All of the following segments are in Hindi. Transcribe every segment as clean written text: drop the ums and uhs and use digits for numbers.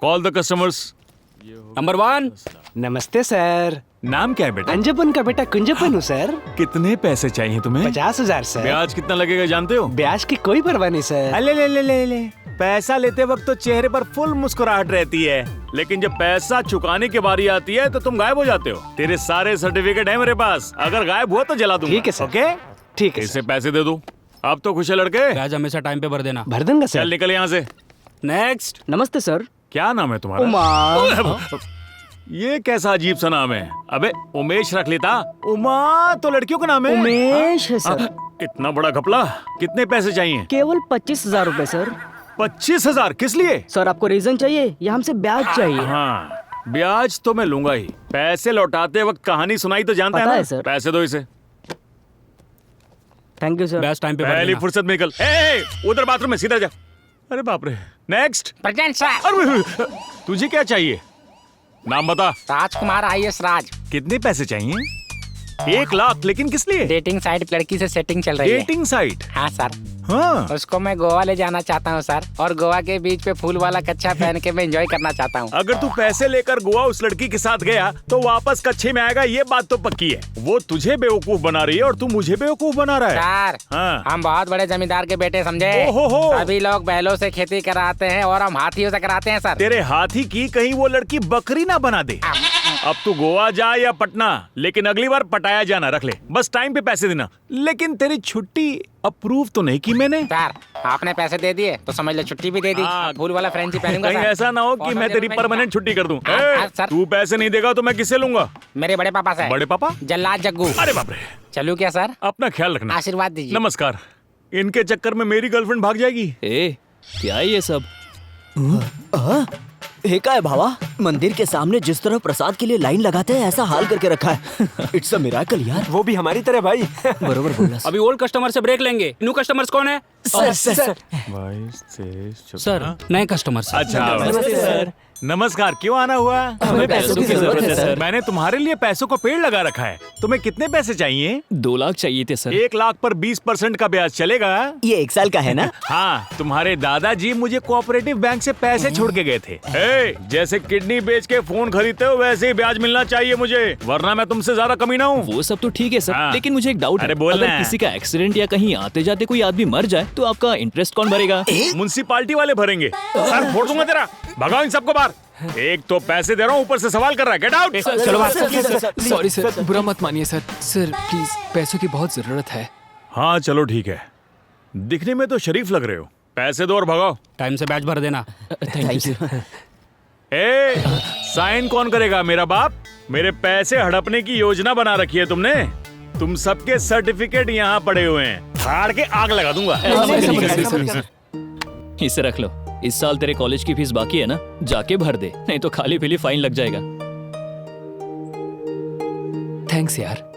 Call the customers. नंबर 1। नमस्ते सर। नाम क्या है बेटा? अंजपन का बेटा कुंजपन हूँ सर। कितने पैसे चाहिए तुम्हें? 50,000 सर। ब्याज कितना लगेगा जानते हो? ब्याज की कोई परवाह नहीं सर। ले। पैसा लेते वक्त तो चेहरे पर फुल मुस्कुराहट रहती है, लेकिन जब पैसा चुकाने की बारी आती है तो तुम गायब हो जाते हो। तेरे सारे सर्टिफिकेट है मेरे पास, अगर गायब हुआ तो जला दूंगा। ठीक है सर। ओके ठीक है इसे पैसे दे दो। अब तो खुश है लड़के। ब्याज हमेशा टाइम पे भर देना। भर दूंगा चल सर। निकल यहाँ से। नेक्स्ट। नमस्ते सर। क्या नाम है तुम्हारा? उमा। ये कैसा अजीब सा नाम है? अबे उमेश रख लेता। उमा तो लड़कियों का नाम है। उमेश है सर। इतना बड़ा घपला। कितने पैसे चाहिए? केवल 25,000 रुपए सर। 25,000? किस लिए? सर आपको रीजन चाहिए या हमसे ब्याज चाहिए? हाँ, ब्याज तो मैं लूंगा ही। पैसे लौटाते वक्त कहानी सुनाई तो जानता है पता ना? है सर। पैसे दो इसे। Thank you sir. ब्याज टाइम पे भर पहली देना। फुर्सत में निकल। उधर बाथरूम में सीधा जा। अरे बाप रे। नेक्स्ट। Present sir. अरे तुझे क्या चाहिए? नाम बता। राजकुमार IAS राज। कितने पैसे चाहिए? 1 लाख। लेकिन किस लिए? डेटिंग साइट लड़की से सेटिंग चल रही है। Dating site? हाँ सर। हाँ। उसको मैं गोवा ले जाना चाहता हूँ सर, और गोवा के बीच पे फूल वाला कच्छा पहन के मैं एंजॉय करना चाहता हूँ। अगर तू पैसे लेकर गोवा उस लड़की के साथ गया तो वापस कच्छे में आएगा, ये बात तो पक्की है। वो तुझे बेवकूफ बना रही है और तू मुझे बेवकूफ बना रहा है। सर हाँ। हम बहुत बड़े जमींदार के बेटे समझे। ओहो। सभी लोग बैलों से खेती कराते हैं और हम हाथियों से कराते हैं सर। तेरे हाथी की कहीं वो लड़की बकरी ना बना दे। अब तू गोवा जा या पटना, लेकिन अगली बार पटाया जाना रख ले। बस टाइम पे पैसे देना। लेकिन तेरी छुट्टी अप्रूव तो नहीं की मैंने। सर आपने पैसे दे दिए तो समझ लो छुट्टी भी दे दी। हाँ। फूल वाला फ्रेंची पहनूंगा कहीं सर। ऐसा ना हो कि और मैं तेरी मैं परमानेंट छुट्टी कर दूं। हाँ, सर। तू पैसे नहीं देगा तो मैं किससे लूंगा? मेरे बड़े पापा से। बड़े पापा? जल्लाद जग्गू। अरे बाप रे। चलूं क्या सर? अपना ख्याल रखना। आशीर्वाद दीजिए। नमस्कार। इनके चक्कर में मेरी गर्लफ्रेंड भाग जाएगी। क्या है ये सब? हे का है भावा, मंदिर के सामने जिस तरह प्रसाद के लिए लाइन लगाते हैं ऐसा हाल करके रखा है। इट्स अ मिरेकल यार। वो भी हमारी तरह भाई। बरोबर बोला। अभी ओल्ड कस्टमर से ब्रेक लेंगे। न्यू कस्टमर्स कौन है? सर 22, सर नए कस्टमर सर। अच्छा नमस्ते सर। नमस्कार। क्यों आना हुआ? हमें पैसों की जरूरत है सर। मैंने तुम्हारे लिए पैसों का पेड़ लगा रखा है। तुम्हें कितने पैसे चाहिए? 2 लाख चाहिए थे सर। 1 लाख पर 20% का ब्याज चलेगा? ये 1 साल का है ना? हाँ, तुम्हारे दादाजी मुझे कोऑपरेटिव बैंक से पैसे छोड़ के गए थे। जैसे किडनी बेच के फोन खरीदते हो वैसे ही ब्याज मिलना चाहिए मुझे, वरना मैं तुमसे ज्यादा कमीना हूँ। वो सब तो ठीक है सर, हाँ। लेकिन मुझे एक डाउट है। अरे बोलना अगर है। किसी का एक्सीडेंट या कहीं आते जाते कोई आदमी मर जाए तो आपका इंटरेस्ट कौन भरेगा? म्युनिसिपालिटी वाले भरेंगे। सर फोड़ दूंगा तेरा। भगाओ इन सबको बाहर। एक तो पैसे दे रहा हूँ, ऊपर से सवाल कर रहा है। Get out. चलो बात। सॉरी सर, बुरा मत मानिए सर। सर प्लीज, पैसों की बहुत जरूरत है। हाँ चलो ठीक है। दिखने में तो शरीफ लग रहे हो। पैसे दो और भगाओ। टाइम से ब्याज भर देना। Thank you. साइन कौन करेगा? मेरा बाप। मेरे पैसे हड़पने की योजना बना रखी है तुमने। तुम सबके सर्टिफिकेट यहाँ पड़े हुए हैं, फाड़ के आग लगा दूंगा। इसे रख लो। इस साल तेरे कॉलेज की फीस बाकी है ना, जाके भर दे, नहीं तो खाली पीली फाइन लग जाएगा। थैंक्स यार।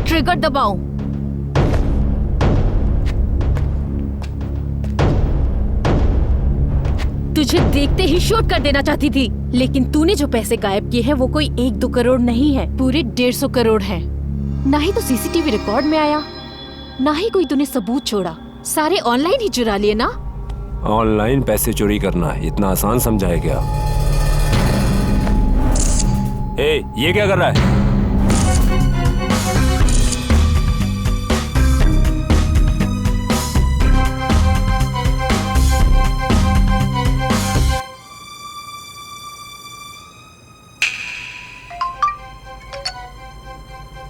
ट्रिगर दबाओ। तुझे देखते ही शूट कर देना चाहती थी, लेकिन तूने जो पैसे गायब किए हैं वो कोई 1-2 करोड़ नहीं है, पूरे 150 करोड़ है। ना ही तो सीसीटीवी रिकॉर्ड में आया, ना ही कोई तूने सबूत छोड़ा, सारे ऑनलाइन ही चुरा लिए ना। ऑनलाइन पैसे चोरी करना इतना आसान समझा है क्या? ये क्या कर रहा है?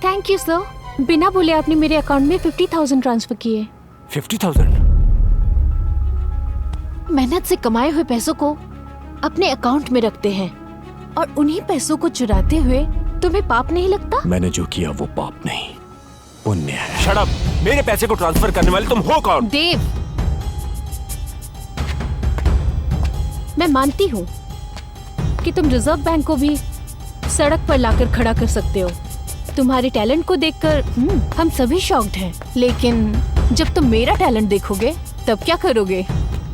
Thank you sir. बिना बोले आपने मेरे अकाउंट में 50,000 ट्रांसफर किए। 50,000? मेहनत से कमाए हुए पैसों को अपने अकाउंट में रखते हैं और उन्हीं पैसों को चुराते हुए तुम्हें पाप नहीं लगता? मैंने जो किया वो पाप नहीं, पुण्य है। Shut up! मेरे पैसे को ट्रांसफर करने वाले तुम हो कौन? देव, मैं मानती हूँ कि तुम रिजर्व बैंक को भी सड़क पर लाकर खड़ा कर सकते हो। तुम्हारे टैलेंट को देखकर हम सभी शॉक्ड हैं, लेकिन जब तुम मेरा टैलेंट देखोगे तब क्या करोगे?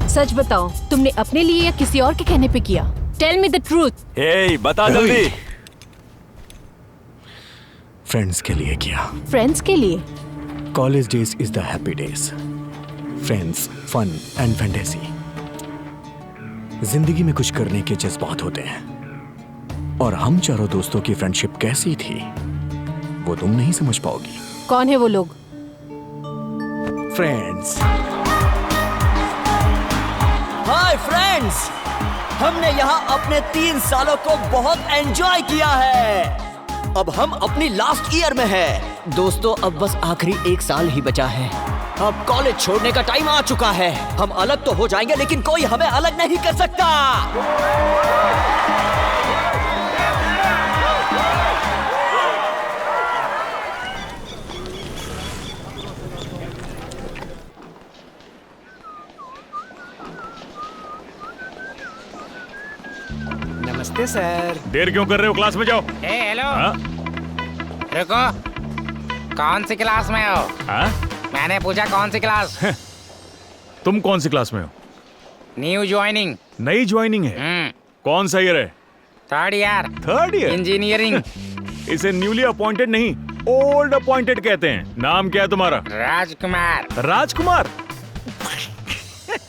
सच बताओ, तुमने अपने लिए या किसी और के कहने पे किया? Tell me the truth. बता जल्दी। फ्रेंड्स के लिए किया। फ्रेंड्स के लिए? College days is the happy days. Friends, fun and fantasy. जिंदगी में कुछ करने के जज्बात होते हैं, और हम चारों दोस्तों की फ्रेंडशिप कैसी थी वो तुम नहीं समझ पाओगी। कौन है वो लोग? फ्रेंड्स। हाय फ्रेंड्स, हमने यहाँ अपने 3 सालों को बहुत एंजॉय किया है। अब हम अपनी लास्ट ईयर में हैं। दोस्तों, अब बस आखिरी 1 साल ही बचा है। अब कॉलेज छोड़ने का टाइम आ चुका है। हम अलग तो हो जाएंगे, लेकिन कोई हमें अलग नहीं कर सकता। नमस्ते सर। देर क्यों कर रहे हो? क्लास में जाओ। हेलो। हाँ? रुको, कौन सी क्लास में हो? हाँ? मैंने पूछा कौन सी क्लास? तुम कौन सी क्लास में हो? New joining. नई ज्वाइनिंग है? कौन सा ईयर है? 3rd year. 3rd year? Engineering. इसे न्यूली अपॉइंटेड नहीं, ओल्ड अपॉइंटेड कहते हैं। नाम क्या है तुम्हारा? राजकुमार। राजकुमार?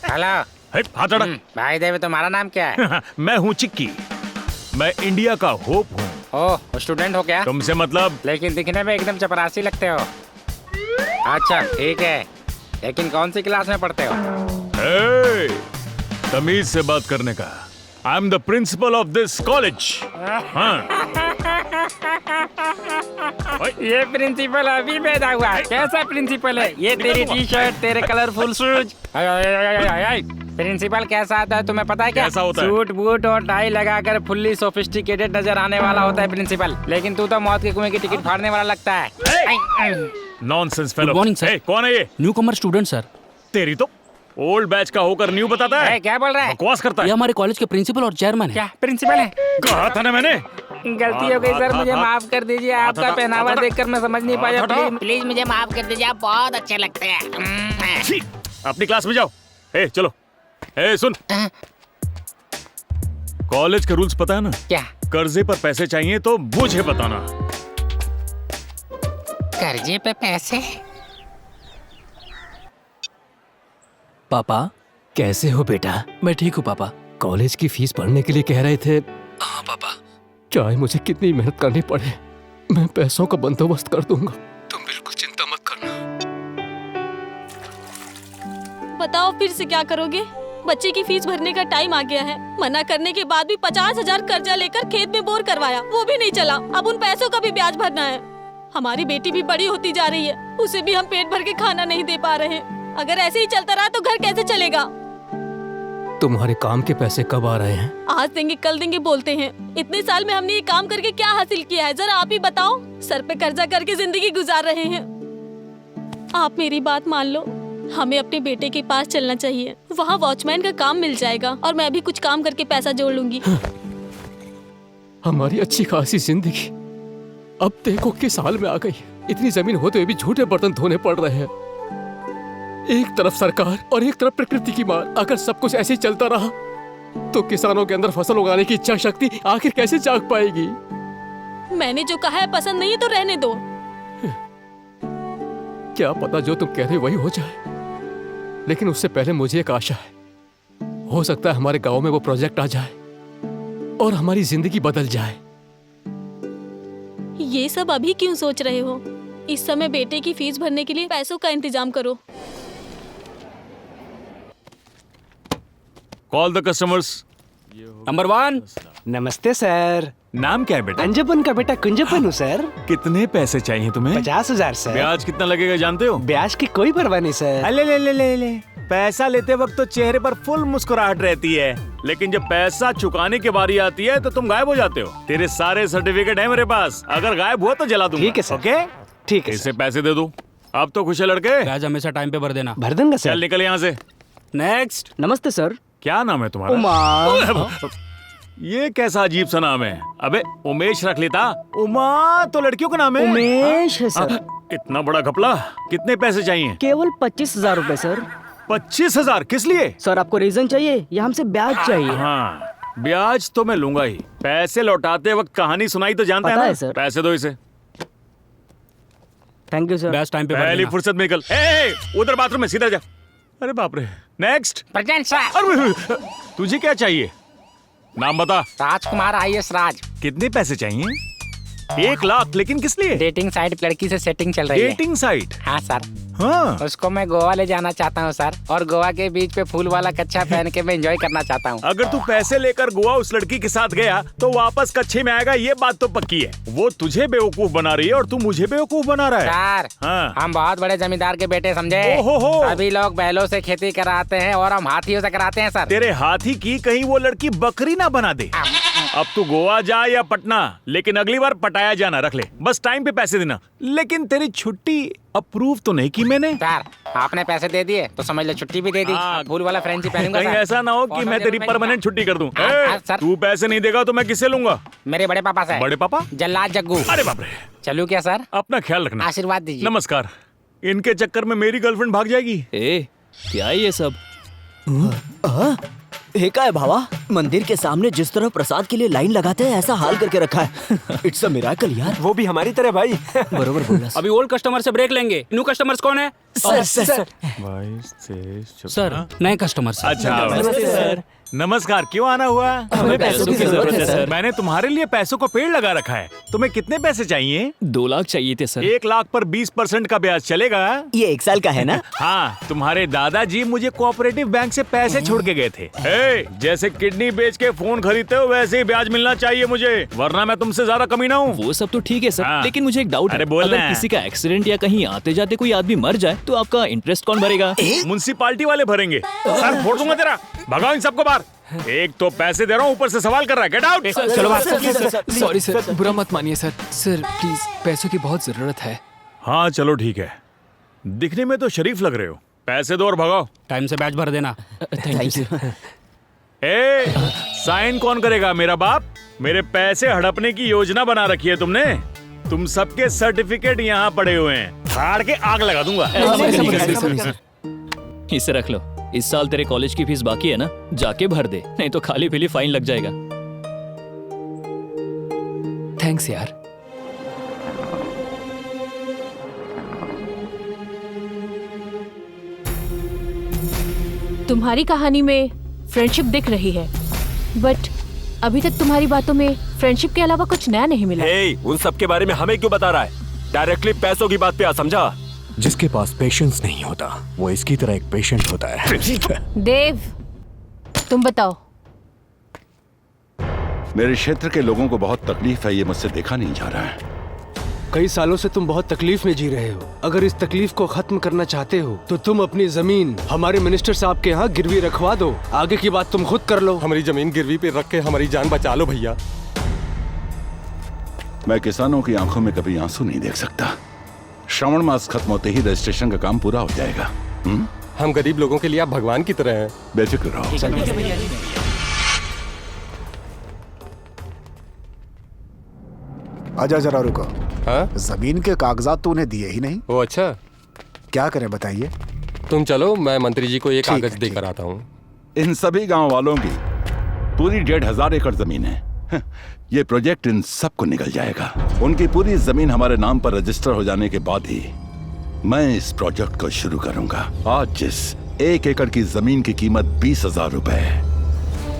हेलो। हाथ हटा। भाई देव, तुम्हारा नाम क्या है? मैं हूँ चिक्की। मैं इंडिया का होप हूँ। ओह, स्टूडेंट हो क्या? तुमसे मतलब? लेकिन दिखने में एकदम चपरासी लगते हो। अच्छा ठीक है, लेकिन कौन सी क्लास में पढ़ते हो? तमीज से बात करने का। I am the principle of this college. ये प्रिंसिपल अभी पैदा हुआ? कैसा प्रिंसिपल है ये? तेरी टी शर्ट, तेरे कलरफुल शूज। प्रिंसिपल कैसा आता है तुम्हें पता है क्या? कैसा होता है? सूट बूट और टाई लगाकर फुल्ली सोफिस्टिकेटेड नजर आने वाला होता है प्रिंसिपल। लेकिन तू तो मौत के कुएं की टिकट फाड़ने वाला लगता है। Nonsense fellow. Good morning sir. कौन है ये? न्यू कमर स्टूडेंट सर। तेरी तो ओल्ड बैच का होकर न्यू बताता है। क्या बोल रहा है? बकवास करता ये है। हमारे कॉलेज के प्रिंसिपल और चेयरमैन है। क्या प्रिंसिपल है? कहा था ना मैंने। गलती हो गई सर, मुझे माफ कर दीजिए। आपका पहनावा देखकर मैं समझ नहीं पाया। प्लीज मुझे माफ कर दीजिए, आप बहुत अच्छे लगते हैं। अपनी क्लास में जाओ। चलो। सुन, कॉलेज के रूल्स पता है ना? क्या? कर्जे पर पैसे चाहिए तो मुझे बताना। कर्जे पे पैसे? पापा कैसे हो बेटा? मैं ठीक हूँ पापा। कॉलेज की फीस भरने के लिए कह रहे थे। हाँ पापा। चाहे मुझे कितनी मेहनत करनी पड़े, मैं पैसों का बंदोबस्त कर दूंगा। तुम बिल्कुल चिंता मत करना। बताओ फिर से क्या करोगे? बच्चे की फीस भरने का टाइम आ गया है। मना करने के बाद भी 50,000 कर्जा लेकर खेत में बोर करवाया, वो भी नहीं चला। अब उन पैसों का भी ब्याज भरना है। हमारी बेटी भी बड़ी होती जा रही है, उसे भी हम पेट भर के खाना नहीं दे पा रहे हैं। अगर ऐसे ही चलता रहा तो घर कैसे चलेगा? तुम्हारे काम के पैसे कब आ रहे हैं? आज देंगे कल देंगे बोलते हैं। इतने साल में हमने ये काम करके क्या हासिल किया है, जरा आप ही बताओ। सर पे कर्जा करके जिंदगी गुजार रहे हैं। आप मेरी बात मान लो, हमें अपने बेटे के पास चलना चाहिए। वहाँ वॉचमैन का काम मिल जाएगा और मैं भी कुछ काम करके पैसा जोड़ लूंगी। हमारी अच्छी खासी जिंदगी अब देखो किस हाल में आ गई। इतनी जमीन होते हुए भी झूठे बर्तन धोने पड़ रहे हैं। एक तरफ सरकार और एक तरफ प्रकृति की मार। अगर सब कुछ ऐसे ही चलता रहा तो किसानों के अंदर फसल उगाने की इच्छा शक्ति आखिर कैसे जाग पाएगी? मैंने जो कहा है पसंद नहीं है तो रहने दो। क्या पता जो तुम कह रहे हो वही हो जाए, लेकिन उससे पहले मुझे एक आशा है। हो सकता है हमारे गांव में वो प्रोजेक्ट आ जाए और हमारी जिंदगी बदल जाए। ये सब अभी क्यों सोच रहे हो? इस समय बेटे की फीस भरने के लिए पैसों का इंतजाम करो। Call the customers. नंबर 1। नमस्ते सर। नाम क्या है बेटा? अंजपन का बेटा कुंजपन हूँ सर। कितने पैसे चाहिए तुम्हें? 50,000 सर। ब्याज कितना लगेगा जानते हो? ब्याज की कोई परवाह नहीं सर। ले ले ले ले ले। पैसा लेते वक्त तो चेहरे पर फुल मुस्कुराहट रहती है, लेकिन जब पैसा चुकाने की बारी आती है तो तुम गायब हो जाते हो। तेरे सारे सर्टिफिकेट है मेरे पास, अगर गायब हुआ तो जला दूंगा। ठीक है सर। ओके ठीक है। इसे पैसे दे दो। अब तो खुश है लड़के। ब्याज हमेशा टाइम पे भर देना। भर दूंगा सर। चल निकल यहाँ से। नेक्स्ट। नमस्ते सर। क्या नाम है तुम्हारा? उमा। ये कैसा अजीब सा नाम है? अबे उमेश रख लेता। उमा तो लड़कियों का नाम है। उमेश है सर। इतना बड़ा घपला। कितने पैसे चाहिए? केवल 25,000 रुपए सर। 25,000 किस लिए? सर आपको रीजन चाहिए या हमसे ब्याज चाहिए? हाँ, ब्याज तो मैं लूंगा ही। पैसे लौटाते वक्त कहानी सुनाई तो जानता है पता ना? है सर। पैसे दो इसे। Thank you sir. ब्याज टाइम पे भर पहली देना। फुर्सत में निकल। उधर बाथरूम में सीधा जा। अरे बाप रे। नेक्स्ट। Present sir. अरे तुझे क्या चाहिए? नाम बता। राजकुमार IAS राज। कितने पैसे चाहिए? 1 लाख। लेकिन किस लिए? डेटिंग साइट लड़की से सेटिंग चल रही है। Dating site? हाँ सर। हाँ। उसको मैं गोवा ले जाना चाहता हूँ सर, और गोवा के बीच पे फूल वाला कच्छा पहन के मैं एंजॉय करना चाहता हूँ। अगर तू पैसे लेकर गोवा उस लड़की के साथ गया तो वापस कच्छे में आएगा, ये बात तो पक्की है। वो तुझे बेवकूफ बना रही है और तू मुझे बेवकूफ बना रहा है। सर हाँ। हम बहुत बड़े जमींदार के बेटे समझे। ओहो। सभी लोग बैलों से खेती कराते हैं और हम हाथियों से कराते हैं सर। तेरे हाथी की कहीं वो लड़की बकरी ना बना दे। अब तू गोवा जा या पटना, लेकिन अगली बार पटाया जाना रख ले। बस टाइम पे पैसे देना। लेकिन तेरी छुट्टी अप्रूव तो नहीं की मैंने। सर आपने पैसे दे दिए तो समझ लो छुट्टी भी दे दी। हाँ। फूल वाला फ्रेंची पहनूंगा कहीं सर। ऐसा ना हो कि मैं तेरी परमानेंट छुट्टी कर दूं। हाँ, सर। तू पैसे नहीं देगा तो मैं किससे लूंगा? मेरे बड़े पापा से। बड़े पापा? जल्लाद जग्गू। अरे बाप रे। चलू क्या सर? अपना ख्याल रखना। आशीर्वाद दीजिए। नमस्कार। इनके चक्कर में मेरी गर्लफ्रेंड भाग जाएगी। क्या है ये सब? हे का है भावा? मंदिर के सामने जिस तरह प्रसाद के लिए लाइन लगाते हैं ऐसा हाल करके रखा है। इट्स अ मिरेकल यार। वो भी हमारी तरह भाई। बरोबर बोला। अभी ओल्ड कस्टमर से ब्रेक लेंगे। न्यू कस्टमर्स कौन है? सर। 22, 23, सर नए कस्टमर सर। अच्छा। नमस्ते सर। नमस्कार। क्यों आना हुआ? हमें पैसों की जरूरत है सर। मैंने तुम्हारे लिए पैसों का पेड़ लगा रखा है। तुम्हें कितने पैसे चाहिए? 2 लाख चाहिए थे सर। 1 लाख पर 20% का ब्याज चलेगा? ये 1 साल का है ना? हाँ, तुम्हारे दादाजी मुझे कोऑपरेटिव बैंक से पैसे छोड़ के गए थे। जैसे किडनी बेच के फोन खरीदते हो वैसे ही ब्याज मिलना चाहिए मुझे, वरना मैं तुमसे ज्यादा कमीना हूँ। वो सब तो ठीक है सर, हाँ। लेकिन मुझे एक डाउट है। अरे बोलना अगर है। किसी का एक्सीडेंट या कहीं आते जाते कोई आदमी मर जाए तो आपका इंटरेस्ट कौन भरेगा? म्युनिसिपालिटी वाले भरेंगे। सर फोड़ दूंगा तेरा। भगाओ इन सबको बाहर। एक तो पैसे दे रहा हूँ, ऊपर से सवाल कर रहा है। Get out. चलो बात। सॉरी सर, बुरा मत मानिए सर। सर प्लीज, पैसों की बहुत जरूरत है। हाँ चलो ठीक है। दिखने में तो शरीफ लग रहे हो। पैसे दो और भगाओ। टाइम से बैच भर देना। Thank you sir. साइन कौन करेगा? मेरा बाप। मेरे पैसे हड़पने की योजना बना रखी है तुमने। तुम सबके सर्टिफिकेट यहाँ पड़े हुए हैं, फाड़ के आग लगा दूंगा। इसे रख लो। इस साल तेरे कॉलेज की फीस बाकी है ना, जाके भर दे, नहीं तो खाली पीली फाइन लग जाएगा। थैंक्स यार। तुम्हारी कहानी में फ्रेंडशिप दिख रही है, बट अभी तक तुम्हारी बातों में फ्रेंडशिप के अलावा कुछ नया नहीं मिला। उन सब के बारे में हमें क्यों बता रहा है? डायरेक्टली पैसों की बात पे आ, समझा? जिसके पास पेशेंस नहीं होता वो इसकी तरह एक पेशेंट होता है। देव, तुम बताओ। मेरे क्षेत्र के लोगों को बहुत तकलीफ है, ये मुझसे देखा नहीं जा रहा है। कई सालों से तुम बहुत तकलीफ में जी रहे हो। अगर इस तकलीफ को खत्म करना चाहते हो तो तुम अपनी जमीन हमारे मिनिस्टर साहब के यहाँ गिरवी रखवा दो। आगे की बात तुम खुद कर लो। हमारी जमीन गिरवी पे रख के हमारी जान बचा लो भैया। मैं किसानों की आंखों में कभी आंसू नहीं देख सकता। श्रावण मास खत्म होते ही रजिस्ट्रेशन का काम पूरा हो जाएगा। हम गरीब लोगों के लिए आप भगवान की तरह हैं। बेफिक्र रहो। आजा जरा रुको। हाँ? जमीन के कागजात तो उन्हें दिए ही नहीं। ओ अच्छा, क्या करें बताइए। तुम चलो, मैं मंत्री जी को ये ठीक कागज है, देकर आता हूँ। इन सभी गांव वालों की पूरी 1,500 एकड़ जमीन है। ये प्रोजेक्ट इन सबको निकल जाएगा। उनकी पूरी जमीन हमारे नाम पर रजिस्टर हो जाने के बाद ही मैं इस प्रोजेक्ट को शुरू करूंगा। आज जिस 1 एकड़ की जमीन की कीमत 20,000 रुपए है,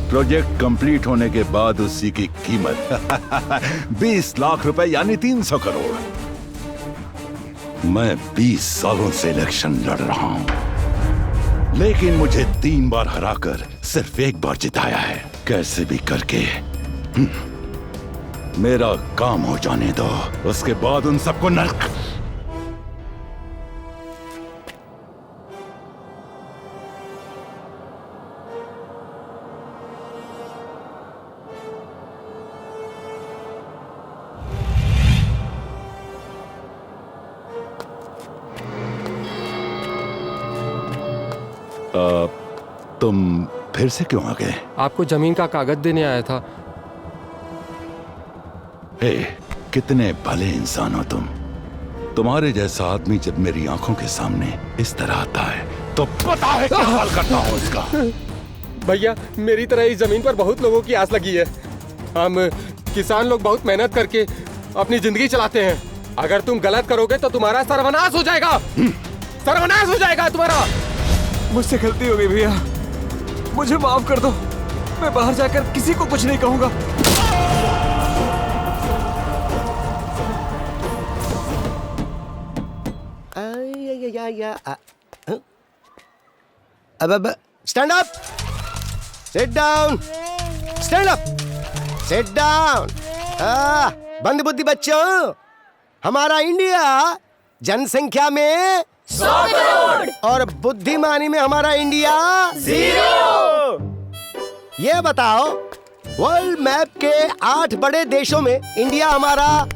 प्रोजेक्ट कंप्लीट होने के बाद उसी की कीमत 20 लाख रुपए यानी 300 करोड़। मैं 20 सालों से इलेक्शन लड़ रहा हूं, लेकिन मुझे 3 बार हराकर सिर्फ 1 बार जिताया है। कैसे भी करके मेरा काम हो जाने दो, उसके बाद उन सबको नर्क। तुम फिर से क्यों आ गए? आपको जमीन का कागज देने आया था। हे, कितने भले इंसान हो तुम। तुम्हारे जैसा आदमी जब मेरी आंखों के सामने इस तरह आता है तो पता है क्या हाल करता हूं उसका। भैया, मेरी तरह इस जमीन पर बहुत लोगों की आस लगी है। हम किसान लोग बहुत मेहनत करके अपनी जिंदगी चलाते हैं। अगर तुम गलत करोगे तो तुम्हारा सर्वनाश हो जाएगा। सर्वनाश हो जाएगा तुम्हारा। मुझसे गलती हो गई भैया, मुझे माफ कर दो। मैं बाहर जाकर किसी को कुछ नहीं कहूंगा। अब stand up, sit down, stand up, sit down. बंद बुद्धि बच्चों, हमारा इंडिया जनसंख्या में 100 करोड़ और बुद्धिमानी में हमारा इंडिया 0। ये बताओ, वर्ल्ड मैप के 8 बड़े देशों में इंडिया हमारा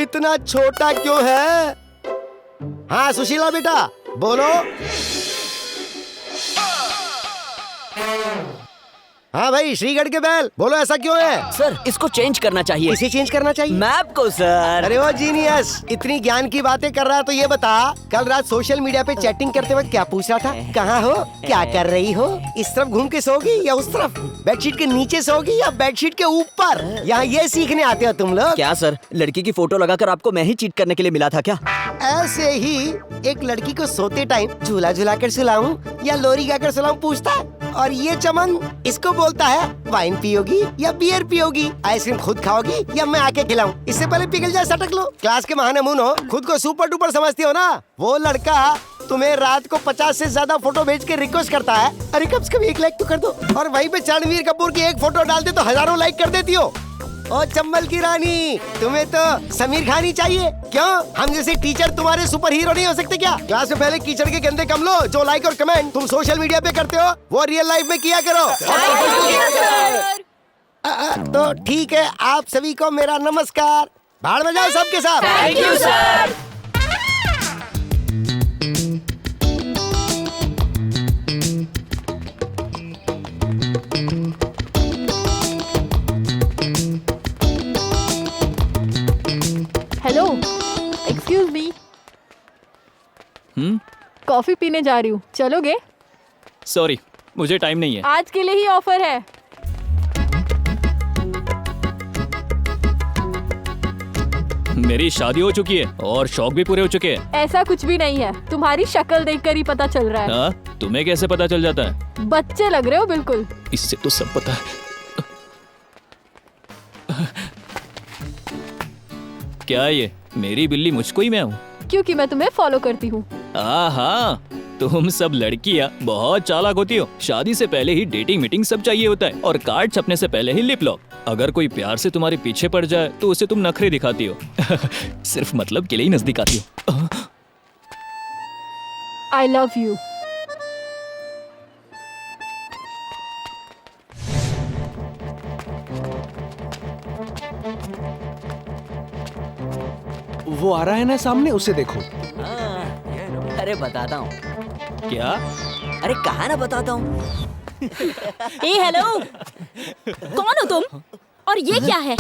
इतना छोटा क्यों है? हाँ सुशीला बेटा बोलो। हाँ भाई श्रीगढ़ के बैल बोलो, ऐसा क्यों है? सर इसको चेंज करना चाहिए। इसे चेंज करना चाहिए? मैप को सर। अरे वो जीनियस, इतनी ज्ञान की बातें कर रहा है तो ये बता, कल रात सोशल मीडिया पे चैटिंग करते वक्त क्या पूछ रहा था? कहाँ हो, क्या कर रही हो, इस तरफ घूम के सोगी या उस तरफ, बेडशीट के नीचे सोगी या बेडशीट के ऊपर? यहाँ ये सीखने आते हो तुम लोग? क्या सर, लड़की की फोटो लगाकर आपको मैं ही चीट करने के लिए मिला था क्या? ऐसे ही एक लड़की को सोते टाइम झूला झूला कर सुलाऊं या लोरी गाकर सुलाऊं पूछता है, और ये चमन इसको बोलता है वाइन पियोगी या बियर पियोगी, आइसक्रीम खुद खाओगी या मैं आके खिलाऊं? इससे पहले पिघल जाए सटक लो। क्लास के महानमून हो, खुद को सुपर डुपर समझती हो ना? वो लड़का तुम्हें रात को 50 से ज्यादा फोटो भेज के रिक्वेस्ट करता है, अरे कम से कम 1 लाइक तो कर दो, और वहीं पे रणवीर कपूर की एक फोटो डाल दे तो हजारों लाइक कर देती हो। ओ चंबल की रानी, तुम्हें तो समीर खान ही चाहिए। क्यों, हम जैसे टीचर तुम्हारे सुपर हीरो नहीं हो सकते क्या? क्लास में पहले कीचड़ के गंदे कम लो, जो लाइक और कमेंट तुम सोशल मीडिया पे करते हो वो रियल लाइफ में किया करो। तो ठीक है, आप सभी को मेरा नमस्कार। भाड़ में जाओ सबके साथ। Thank you sir. Hello, excuse me. Coffee पीने जा रही हूँ, चलोगे? सॉरी, मुझे टाइम नहीं है। आज के लिए ही ऑफर है। मेरी शादी हो चुकी है और शौक भी पूरे हो चुके हैं। ऐसा कुछ भी नहीं है, तुम्हारी शक्ल देखकर ही पता चल रहा है। हाँ, तुम्हें कैसे पता चल जाता है? बच्चे लग रहे हो बिल्कुल। इससे तो सब पता है। क्या ये मेरी बिल्ली मुझको ही मैं हूँ? क्योंकि मैं तुम्हें फॉलो करती हूँ। हाँ, तुम सब लड़कियाँ बहुत चालाक होती हो। शादी से पहले ही डेटिंग मीटिंग सब चाहिए होता है, और कार्ड छपने से पहले ही लिप लॉक। अगर कोई प्यार से तुम्हारे पीछे पड़ जाए तो उसे तुम नखरे दिखाती हो। सिर्फ मतलब के लिए ही नजदीक आती हो। I love you. वो आ रहा है ना सामने, उसे देखो। अरे बताता हूँ। क्या? अरे कहा ना बताता हूँ। ए हेलो, कौन हो तुम और ये क्या है?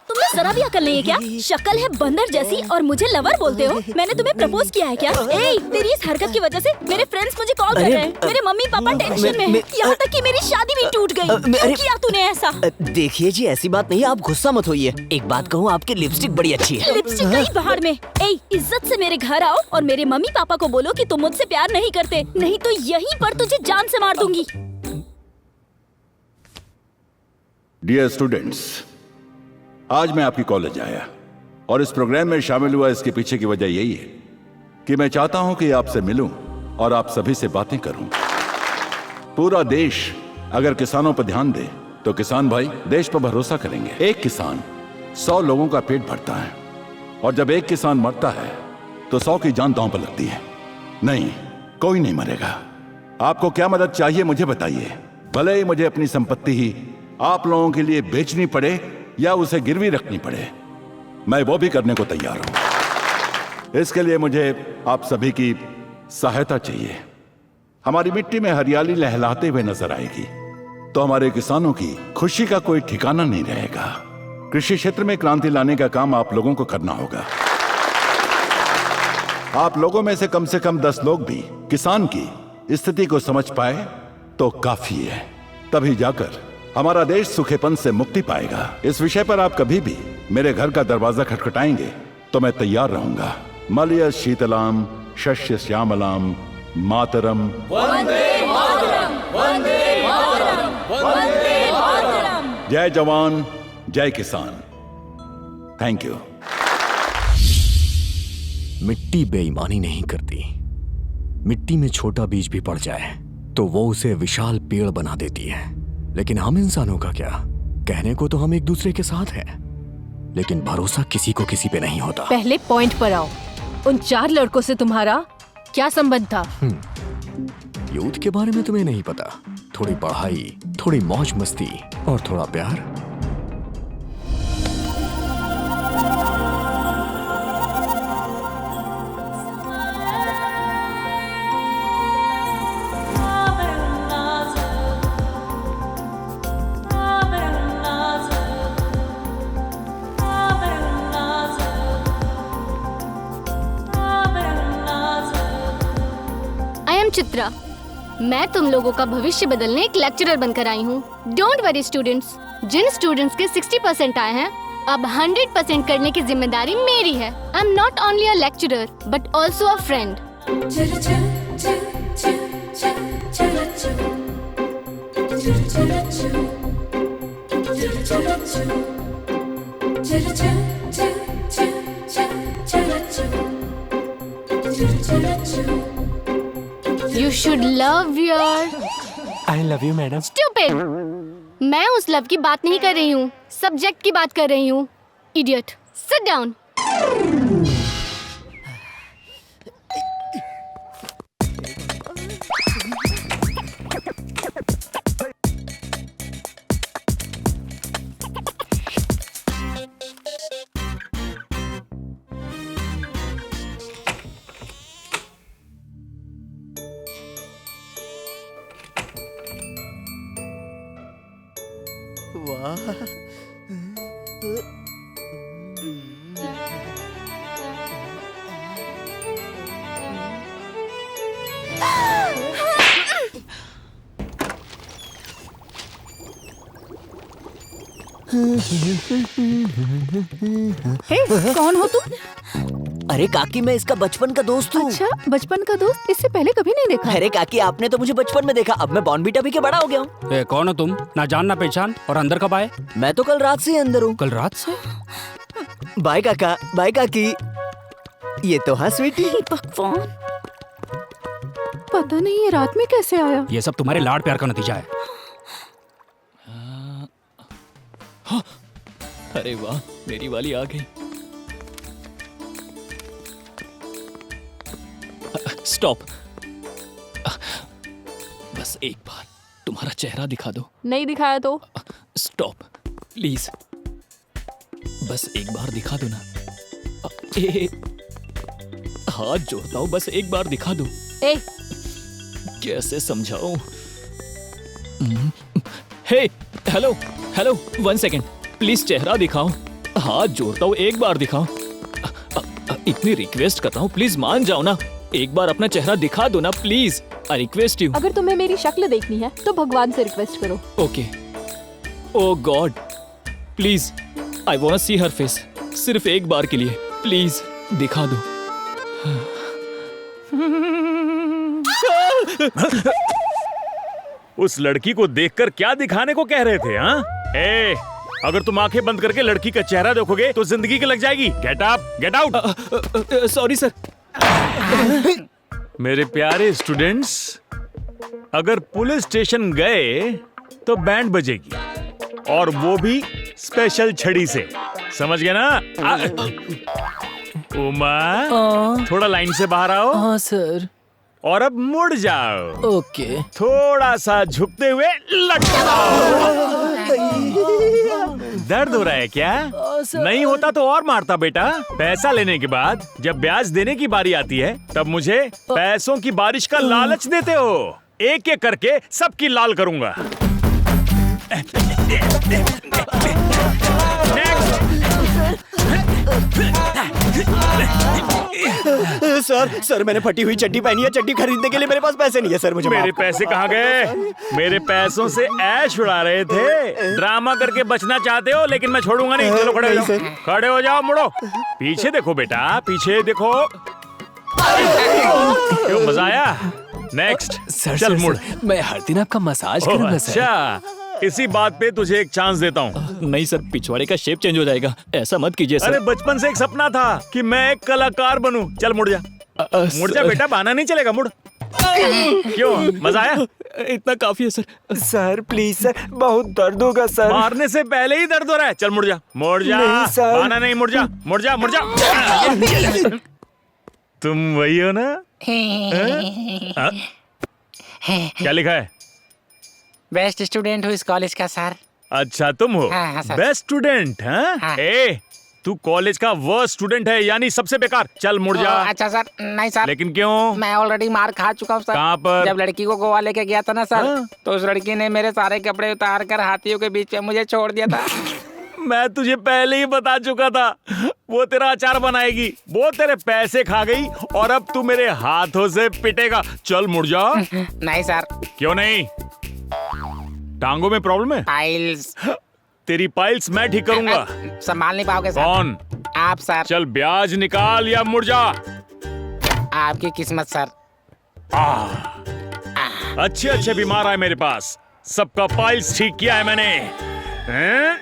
तुम्हें जरा भी अकल नहीं है क्या? शक्ल है बंदर जैसी और मुझे लवर बोलते हो? मैंने तुम्हें प्रपोज किया है क्या? ए, तेरी इस हरकत की वजह से मेरे फ्रेंड्स मुझे कॉल कर रहे हैं। मेरे मम्मी पापा टेंशन में हैं। यहाँ तक कि मेरी शादी भी टूट गई। क्यों किया तूने ऐसा? देखिए जी, ऐसी बात नहीं है, आप गुस्सा मत होइए। एक बात कहूँ, आपकी लिपस्टिक बड़ी अच्छी है। लिपस्टिक कहीं बाहर में। ए, इज्जत से मेरे घर आओ और मेरे मम्मी पापा को बोलो कि तुम मुझसे प्यार नहीं करते, नहीं तो यहीं पर तुझे जान से मार दूंगी। डियर स्टूडेंट्स, आज मैं आपकी कॉलेज आया और इस प्रोग्राम में शामिल हुआ। इसके पीछे की वजह यही है कि मैं चाहता हूं कि आपसे मिलूं और आप सभी से बातें करूं। पूरा देश अगर किसानों पर ध्यान दे तो किसान भाई देश पर भरोसा करेंगे। एक किसान 100 लोगों का पेट भरता है और जब एक किसान मरता है तो 100 की जान दांव पर लगती है। नहीं, कोई नहीं मरेगा। आपको क्या मदद चाहिए मुझे बताइए। भले ही मुझे अपनी संपत्ति ही आप लोगों के लिए बेचनी पड़े या उसे गिरवी रखनी पड़े, मैं वो भी करने को तैयार हूं। इसके लिए मुझे आप सभी की सहायता चाहिए। हमारी मिट्टी में हरियाली लहलाते हुए नजर आएगी तो हमारे किसानों की खुशी का कोई ठिकाना नहीं रहेगा। कृषि क्षेत्र में क्रांति लाने का काम आप लोगों को करना होगा। आप लोगों में से कम 10 लोग भी किसान की स्थिति को समझ पाए तो काफी है। तभी जाकर हमारा देश सूखेपन से मुक्ति पाएगा। इस विषय पर आप कभी भी मेरे घर का दरवाजा खटखटाएंगे तो मैं तैयार रहूंगा। मलय शीतलाम शस्य श्यामलाम मातरम। वंदे मातरम, वंदे मातरम, वंदे मातरम। जय जवान जय किसान। Thank you. मिट्टी बेईमानी नहीं करती। मिट्टी में छोटा बीज भी पड़ जाए तो वो उसे विशाल पेड़ बना देती है। लेकिन हम इंसानों का क्या? कहने को तो हम एक दूसरे के साथ हैं, लेकिन भरोसा किसी को किसी पे नहीं होता। पहले पॉइंट पर आओ। उन 4 लड़कों से तुम्हारा क्या संबंध था? यूथ के बारे में तुम्हें नहीं पता। थोड़ी पढ़ाई, थोड़ी मौज मस्ती और थोड़ा प्यार। चित्रा, मैं तुम लोगों का भविष्य बदलने एक लेक्चरर बनकर आई हूँ। डोंट वरी स्टूडेंट्स, जिन स्टूडेंट्स के 60% आए हैं, अब 100% करने की जिम्मेदारी मेरी है। I am not only a lecturer but also a friend. You should love your... I love you, madam. Stupid! मैं उस लव की बात नहीं कर रही हूँ, सब्जेक्ट की बात कर रही हूँ। Idiot! Sit down! वाह, हे, कौन हो तुम? अरे काकी, मैं इसका बचपन का दोस्त हूँ। अच्छा, बचपन का दोस्त? इससे पहले कभी नहीं देखा। अरे काकी, आपने तो मुझे बचपन में देखा, अब मैं बॉर्नवीटा पी के बड़ा हो गया हूँ। कौन हो तुम? ना जान ना पहचान, और अंदर कब आए? मैं तो कल रात से ही अंदर हूँ। कल रात से? बाय काका, बाय काकी। ये तो हाँ स्वीटी। फोन पता नहीं ये रात में कैसे आया। ये सब तुम्हारे लाड प्यार का नतीजा है। अरे वाह, मेरी वाली आ गई। स्टॉप। बस एक बार तुम्हारा चेहरा दिखा दो। नहीं दिखाया तो? स्टॉप प्लीज, बस एक बार दिखा दो ना। हाथ जोड़ता हूँ, बस एक बार दिखा दो। ए, कैसे समझाऊं? हे, हेलो हेलो, 1 सेकेंड प्लीज, चेहरा दिखाओ। हाथ जोड़ता हूँ, एक बार दिखाओ। इतनी रिक्वेस्ट करता हूँ, प्लीज मान जाओ ना। एक बार अपना चेहरा दिखा दो ना प्लीज। I request you. अगर तुम्हें मेरी शक्ल देखनी है तो भगवान से रिक्वेस्ट करो। Okay. O God, please I want to see her face. सिर्फ एक बार के लिए प्लीज दिखा दो। उस लड़की को देखकर क्या दिखाने को कह रहे थे? हाँ, ए, अगर तुम आंखें बंद करके लड़की का चेहरा देखोगे तो जिंदगी की लग जाएगी। Get up, get out. Sorry sir. मेरे प्यारे स्टूडेंट्स, अगर पुलिस स्टेशन गए तो बैंड बजेगी, और वो भी स्पेशल छड़ी से। समझ गए ना? उमा, थोड़ा लाइन से बाहर आओ। हाँ सर। और अब मुड़ जाओ। ओके। थोड़ा सा झुकते हुए लटकाओ। दर्द हो रहा है क्या? नहीं होता तो और मारता बेटा। पैसा लेने के बाद जब ब्याज देने की बारी आती है तब मुझे पैसों की बारिश का लालच देते हो। एक एक करके सबकी लाल करूंगा। सर मैंने फटी हुई चड्डी पहनी है। चड्डी खरीदने के लिए मेरे पास पैसे नहीं है सर। मुझे मेरे पैसे कहाँ गए? मेरे पैसों से ऐश उड़ा रहे थे। ड्रामा करके बचना चाहते हो, लेकिन मैं छोड़ूंगा नहीं। चलो खड़े हो जाओ, खड़े हो जाओ, मुड़ो। पीछे देखो बेटा, पीछे देखो। क्यों, मजा आया? नेक्स्ट। सर चल मुड़। मैं हर दिन आपका मसाज करूंगा सर। अच्छा, इसी बात पे तुझे एक चांस देता हूँ। नहीं सर, पिछवाड़े का शेप चेंज हो जाएगा। ऐसा मत कीजिए सर। अरे बचपन से एक सपना था कि मैं एक कलाकार बनूं। चल मुड़ जा, मुड़ जा बेटा, बहाना नहीं चलेगा, मुड़। क्यों, मजा आया? इतना काफी है सर। सर प्लीज सर, बहुत दर्द होगा सर। मारने से पहले ही दर्द हो रहा है। चल मुड़ जा, मुड़ जा। नहीं सर। बहाना नहीं, मुड़ जा, मुड़ जा, मुड़ जा। तुम वही हो ना? क्या लिखा है? बेस्ट स्टूडेंट हूँ इस कॉलेज का सर। अच्छा तुम हो? हाँ, सर। Best student? हाँ? ए, तू कॉलेज का वर्स्ट स्टूडेंट है, यानी सबसे बेकार। चल मुड़ जा। अच्छा सर। नहीं सर। लेकिन क्यों? मैं ऑलरेडी मार खा चुका हूँ सर। कहाँ पर? जब लड़की को गोवा लेके गया था ना सर, तो उस लड़की ने मेरे सारे कपड़े उतार कर हाथियों के बीच में मुझे छोड़ दिया था। मैं तुझे पहले ही बता चुका था, वो तेरा अचार बनाएगी। वो तेरे पैसे खा गई और अब तू मेरे हाथों से पिटेगा। चल मुड़ जा। नहीं सर। क्यों नहीं? टांगों में प्रॉब्लम है? पाइल्स। तेरी पाइल्स मैं ठीक करूंगा। संभाल नहीं पाओगे सर। कौन? आप सर। चल ब्याज निकाल या मुड़ जा। आपकी किस्मत सर। अच्छे अच्छे बीमार आए मेरे पास, सबका पाइल्स ठीक किया है मैंने। हैं?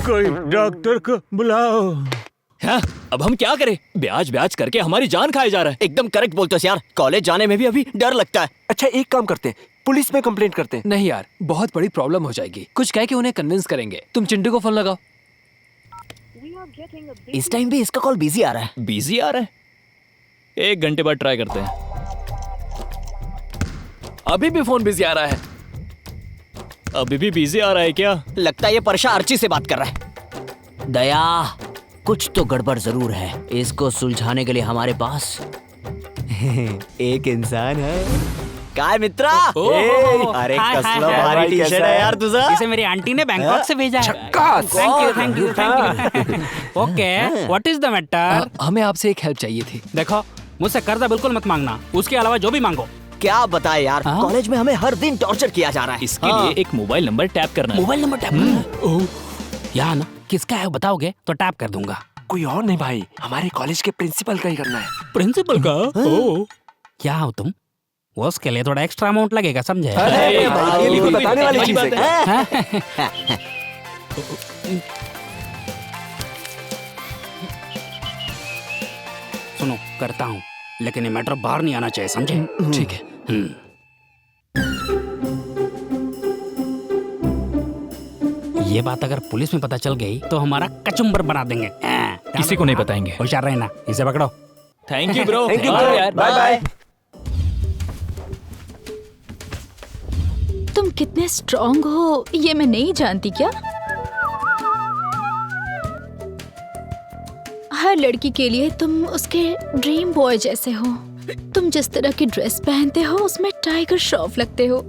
कोई डॉक्टर को बुलाओ। हाँ, अब हम क्या करें? ब्याज ब्याज करके हमारी जान खाया जा रहा है। एकदम करेक्ट बोलते हो यार। कॉलेज जाने में भी अभी डर लगता है। अच्छा एक काम करते हैं, पुलिस में कंप्लेंट करते हैं। नहीं यार, बहुत बड़ी प्रॉब्लम हो जाएगी। कुछ कह के उन्हें कन्विंस करेंगे। तुम चिंटू को फोन लगाओ। इस टाइम भी इसका कॉल बिजी आ रहा है। बिजी आ रहा है? 1 घंटे बाद ट्राई करते हैं। अभी भी फोन बिजी आ रहा है। अभी भी बिजी आ रहा है क्या? लगता है ये परशा अर्ची से बात कर रहा है। दया, कुछ तो गड़बड़ जरूर है। इसको सुलझाने के लिए हमारे पास एक इंसान है। काय मित्रा? अरे कसला भारी टी शर्ट है यार तुझा। इसे मेरी आंटी ने बैंकॉक से भेजा है। Thank you thank you thank you. Okay, what is the matter? हमें आपसे एक हेल्प चाहिए थी। देखो, मुझसे कर्जा बिल्कुल मत मांगना, उसके अलावा जो भी मांगो। क्या बताए यार, कॉलेज में हमें हर दिन टॉर्चर किया जा रहा है। इसके लिए एक मोबाइल नंबर टैप करना है। मोबाइल नंबर टैप करना है? यहाँ ना, किसका है बताओगे तो टैप कर दूंगा। कोई और नहीं भाई, हमारे कॉलेज के प्रिंसिपल का ही करना है। प्रिंसिपल का? ओह, क्या हो तुम? वो उसके लिए थोड़ा एक्स्ट्रा अमाउंट लगेगा, समझे? ये बताने वाली चीज है। सुनो, करता हूँ, लेकिन ये मैटर बाहर नहीं आना चाहिए, समझे? ठीक है। ये बात अगर पुलिस में पता चल गई तो हमारा कचुम्बर बना देंगे। किसी को नहीं बताएंगे। होशियार रहना, इसे पकड़ो। Thank you bro. Thank you यार, बाय बाय। तुम कितने स्ट्रॉन्ग हो ये मैं नहीं जानती क्या? हर लड़की के लिए तुम उसके ड्रीम बॉय जैसे हो। तुम जिस तरह की ड्रेस पहनते हो उसमें टाइगर श्रॉफ लगते हो।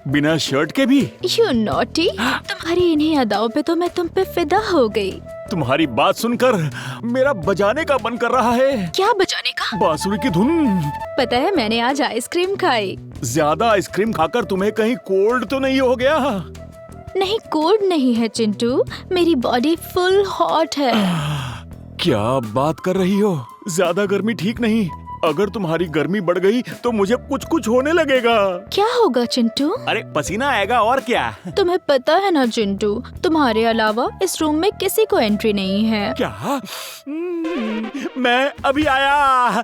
बिना शर्ट के भी? You naughty. तुम्हारी इन्हीं अदाओं पे तो मैं तुम पे फिदा हो गई। तुम्हारी बात सुनकर मेरा बजाने का मन कर रहा है। क्या बजाने का? बांसुरी की धुन। पता है मैंने आज आइसक्रीम खाई। ज्यादा आइसक्रीम खाकर तुम्हें कहीं कोल्ड तो नहीं हो गया? नहीं, कोल्ड नहीं है चिंटू, मेरी बॉडी फुल हॉट है। क्या बात कर रही हो? ज्यादा गर्मी ठीक नहीं। अगर तुम्हारी गर्मी बढ़ गई तो मुझे कुछ कुछ होने लगेगा। क्या होगा चिंटू? अरे पसीना आएगा और क्या। तुम्हें पता है ना चिंटू, तुम्हारे अलावा इस रूम में किसी को एंट्री नहीं है। क्या? मैं अभी आया।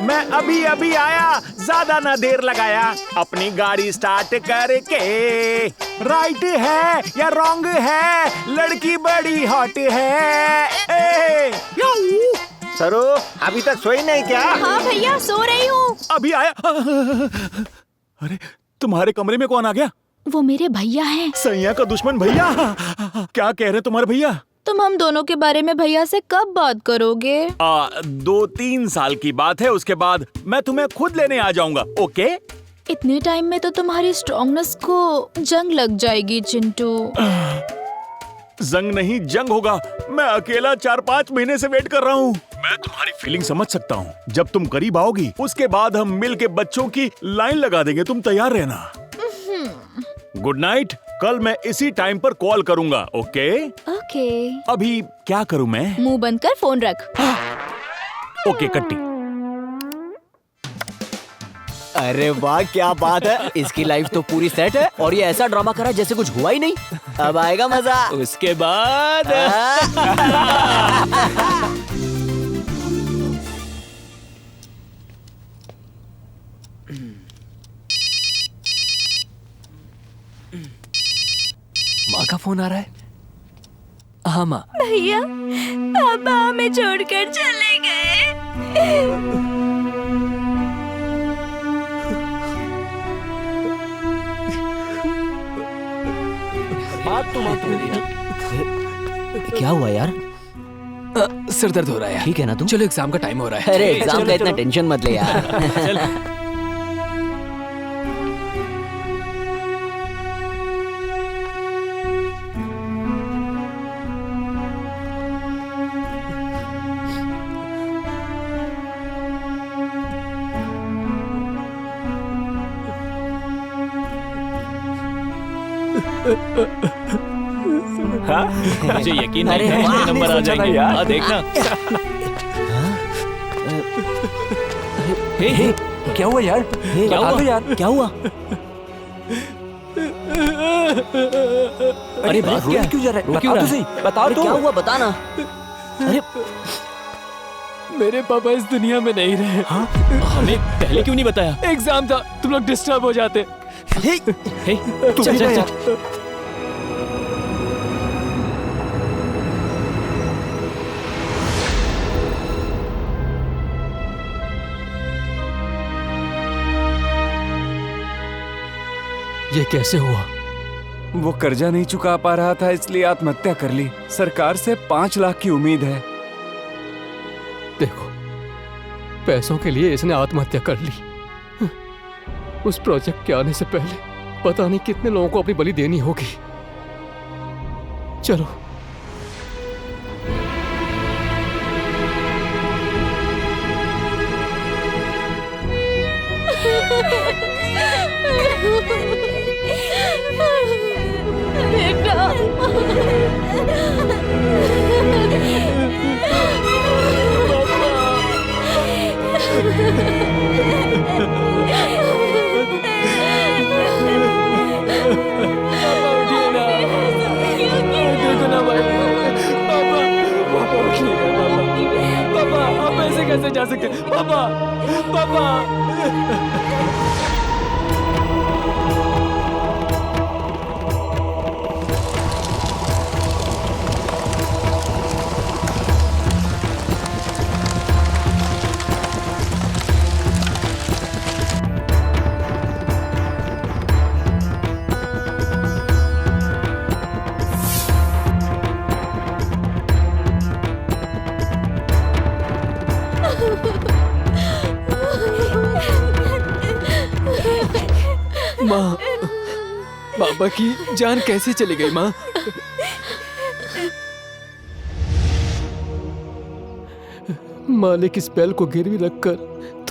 मैं अभी आया। ज्यादा ना देर लगाया। अपनी गाड़ी स्टार्ट करके। राइट है या रॉन्ग है? लड़की बड़ी हॉट है। सरो, अभी तक सोई नहीं क्या? हाँ भैया, सो रही हूँ। अभी आया। अरे तुम्हारे कमरे में कौन आ गया? वो मेरे भैया हैं। सैया का दुश्मन भैया। क्या कह रहे तुम्हारे भैया? तुम हम दोनों के बारे में भैया से कब बात करोगे? 2-3 साल की बात है, उसके बाद मैं तुम्हें खुद लेने आ जाऊंगा। ओके? इतने टाइम में तो तुम्हारी स्ट्रॉन्गनेस को जंग लग जाएगी चिंटू। जंग नहीं, जंग होगा। मैं अकेला 4-5 महीने से वेट कर रहा हूँ। मैं तुम्हारी फीलिंग समझ सकता हूँ। जब तुम करीब आओगी उसके बाद हम मिल के बच्चों की लाइन लगा देंगे। तुम तैयार रहना। Good night. कल मैं इसी टाइम पर कॉल करूँगा। ओके? ओके। अभी क्या करूँ मैं? मुंह बंद कर फोन रख। ओके कट्टी। अरे वाह, क्या बात है। इसकी लाइफ तो पूरी सेट है और ये ऐसा ड्रामा करा जैसे कुछ हुआ ही नहीं। अब आएगा मजा। उसके बाद माँ का फोन आ रहा है। हाँ माँ। भैया, पापा हमें छोड़कर चले गए। क्या हुआ यार? सिर दर्द हो रहा है यार। ठीक है ना तुम? चलो एग्जाम का टाइम हो रहा है। अरे एग्जाम का इतना टेंशन मत ले यार। हाँ? मुझे यकीन नहीं अरे है वाह, कि नंबर आ जाएंगे। हाँ देखना। हे, क्या हुआ यार? क्या बता हुआ दो यार। क्या हुआ? अरे बात क्या? क्यों जा रहा है? बता तो सही। बता अरे तो। क्या हुआ, बताना। अरे मेरे पापा इस दुनिया में नहीं रहे। हाँ? हमें पहले क्यों नहीं बताया? एग्जाम था, तुम लोग डिस्टर्ब हो जाते। हे, चल चल चल। ये कैसे हुआ? वो कर्जा नहीं चुका पा रहा था इसलिए आत्महत्या कर ली। सरकार से 5 लाख की उम्मीद है। देखो, पैसों के लिए इसने आत्महत्या कर ली। उस प्रोजेक्ट के आने से पहले पता नहीं कितने लोगों को अपनी बलि देनी होगी। चलो। पापा, आप ऐसे कैसे जा सकते? पापा, पापा। माँ, बाबा की जान कैसे चली गई माँ? मालिक, इस बैल को गिरवी रखकर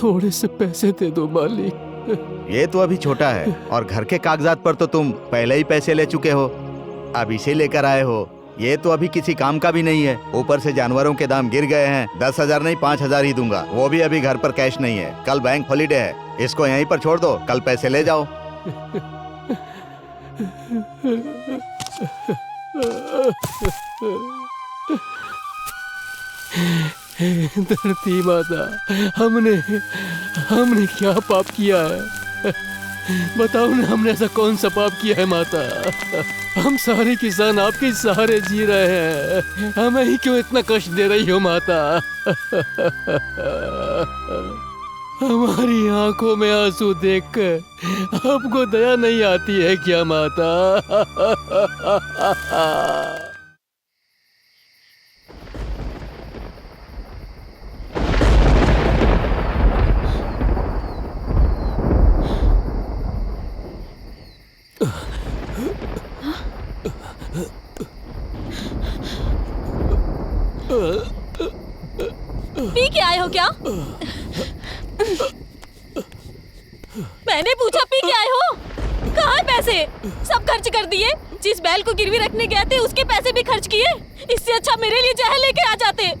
थोड़े से पैसे दे दो मालिक। ये तो अभी छोटा है और घर के कागजात पर तो तुम पहले ही पैसे ले चुके हो, अब इसे लेकर आए हो। ये तो अभी किसी काम का भी नहीं है, ऊपर से जानवरों के दाम गिर गए हैं। 10,000 नहीं 5,000 ही दूंगा, वो भी अभी घर पर कैश नहीं है। कल बैंक हॉलीडे है, इसको यहीं पर छोड़ दो, कल पैसे ले जाओ। धरती माता, हमने क्या पाप किया है? बताओ ना, हमने ऐसा कौन सा पाप किया है माता? हम सारे किसान आपके सहारे जी रहे हैं, हमें ही क्यों इतना कष्ट दे रही हो माता? हमारी आंखों में आंसू देखकर आपको दया नहीं आती है क्या माता? पी के आए हो क्या? मैंने पूछा पी के आए हो? कहाँ है पैसे? सब खर्च कर दिए। जिस बैल को गिरवी रखने गए थे उसके पैसे भी खर्च किए। इससे अच्छा मेरे लिए जहर लेके आ जाते,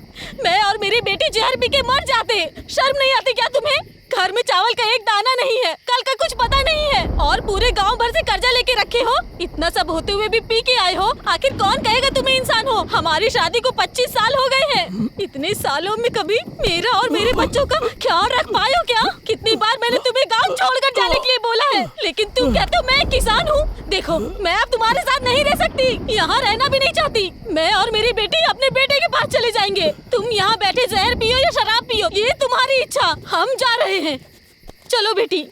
मैं और मेरी बेटी जहर पी के मर जाते। शर्म नहीं आती क्या तुम्हें? घर में चावल का एक दाना नहीं है, कल का कुछ पता नहीं है, और पूरे गांव भर से कर्जा लेके रखे हो। इतना सब होते हुए भी पी के आए हो। आखिर कौन कहेगा तुम्हें इंसान हो? हमारी शादी को 25 साल हो गए हैं। इतने सालों में कभी मेरा और मेरे बच्चों का ख्याल रख पाए हो क्या? कितनी बार मैंने तुम्हें गाँव छोड़कर जाने के लिए बोला है, लेकिन तुम कहते हो मैं किसान हूँ। देखो, मैं अब तुम्हारे साथ नहीं रह सकती, यहाँ रहना भी नहीं चाहती। मैं और मेरी बेटी अपने बेटे के पास चले जाएंगे। तुम यहाँ बैठे जहर पियो या शराब पियो, ये तुम्हारी इच्छा। हम जा रहे हैं, चलो बेटी।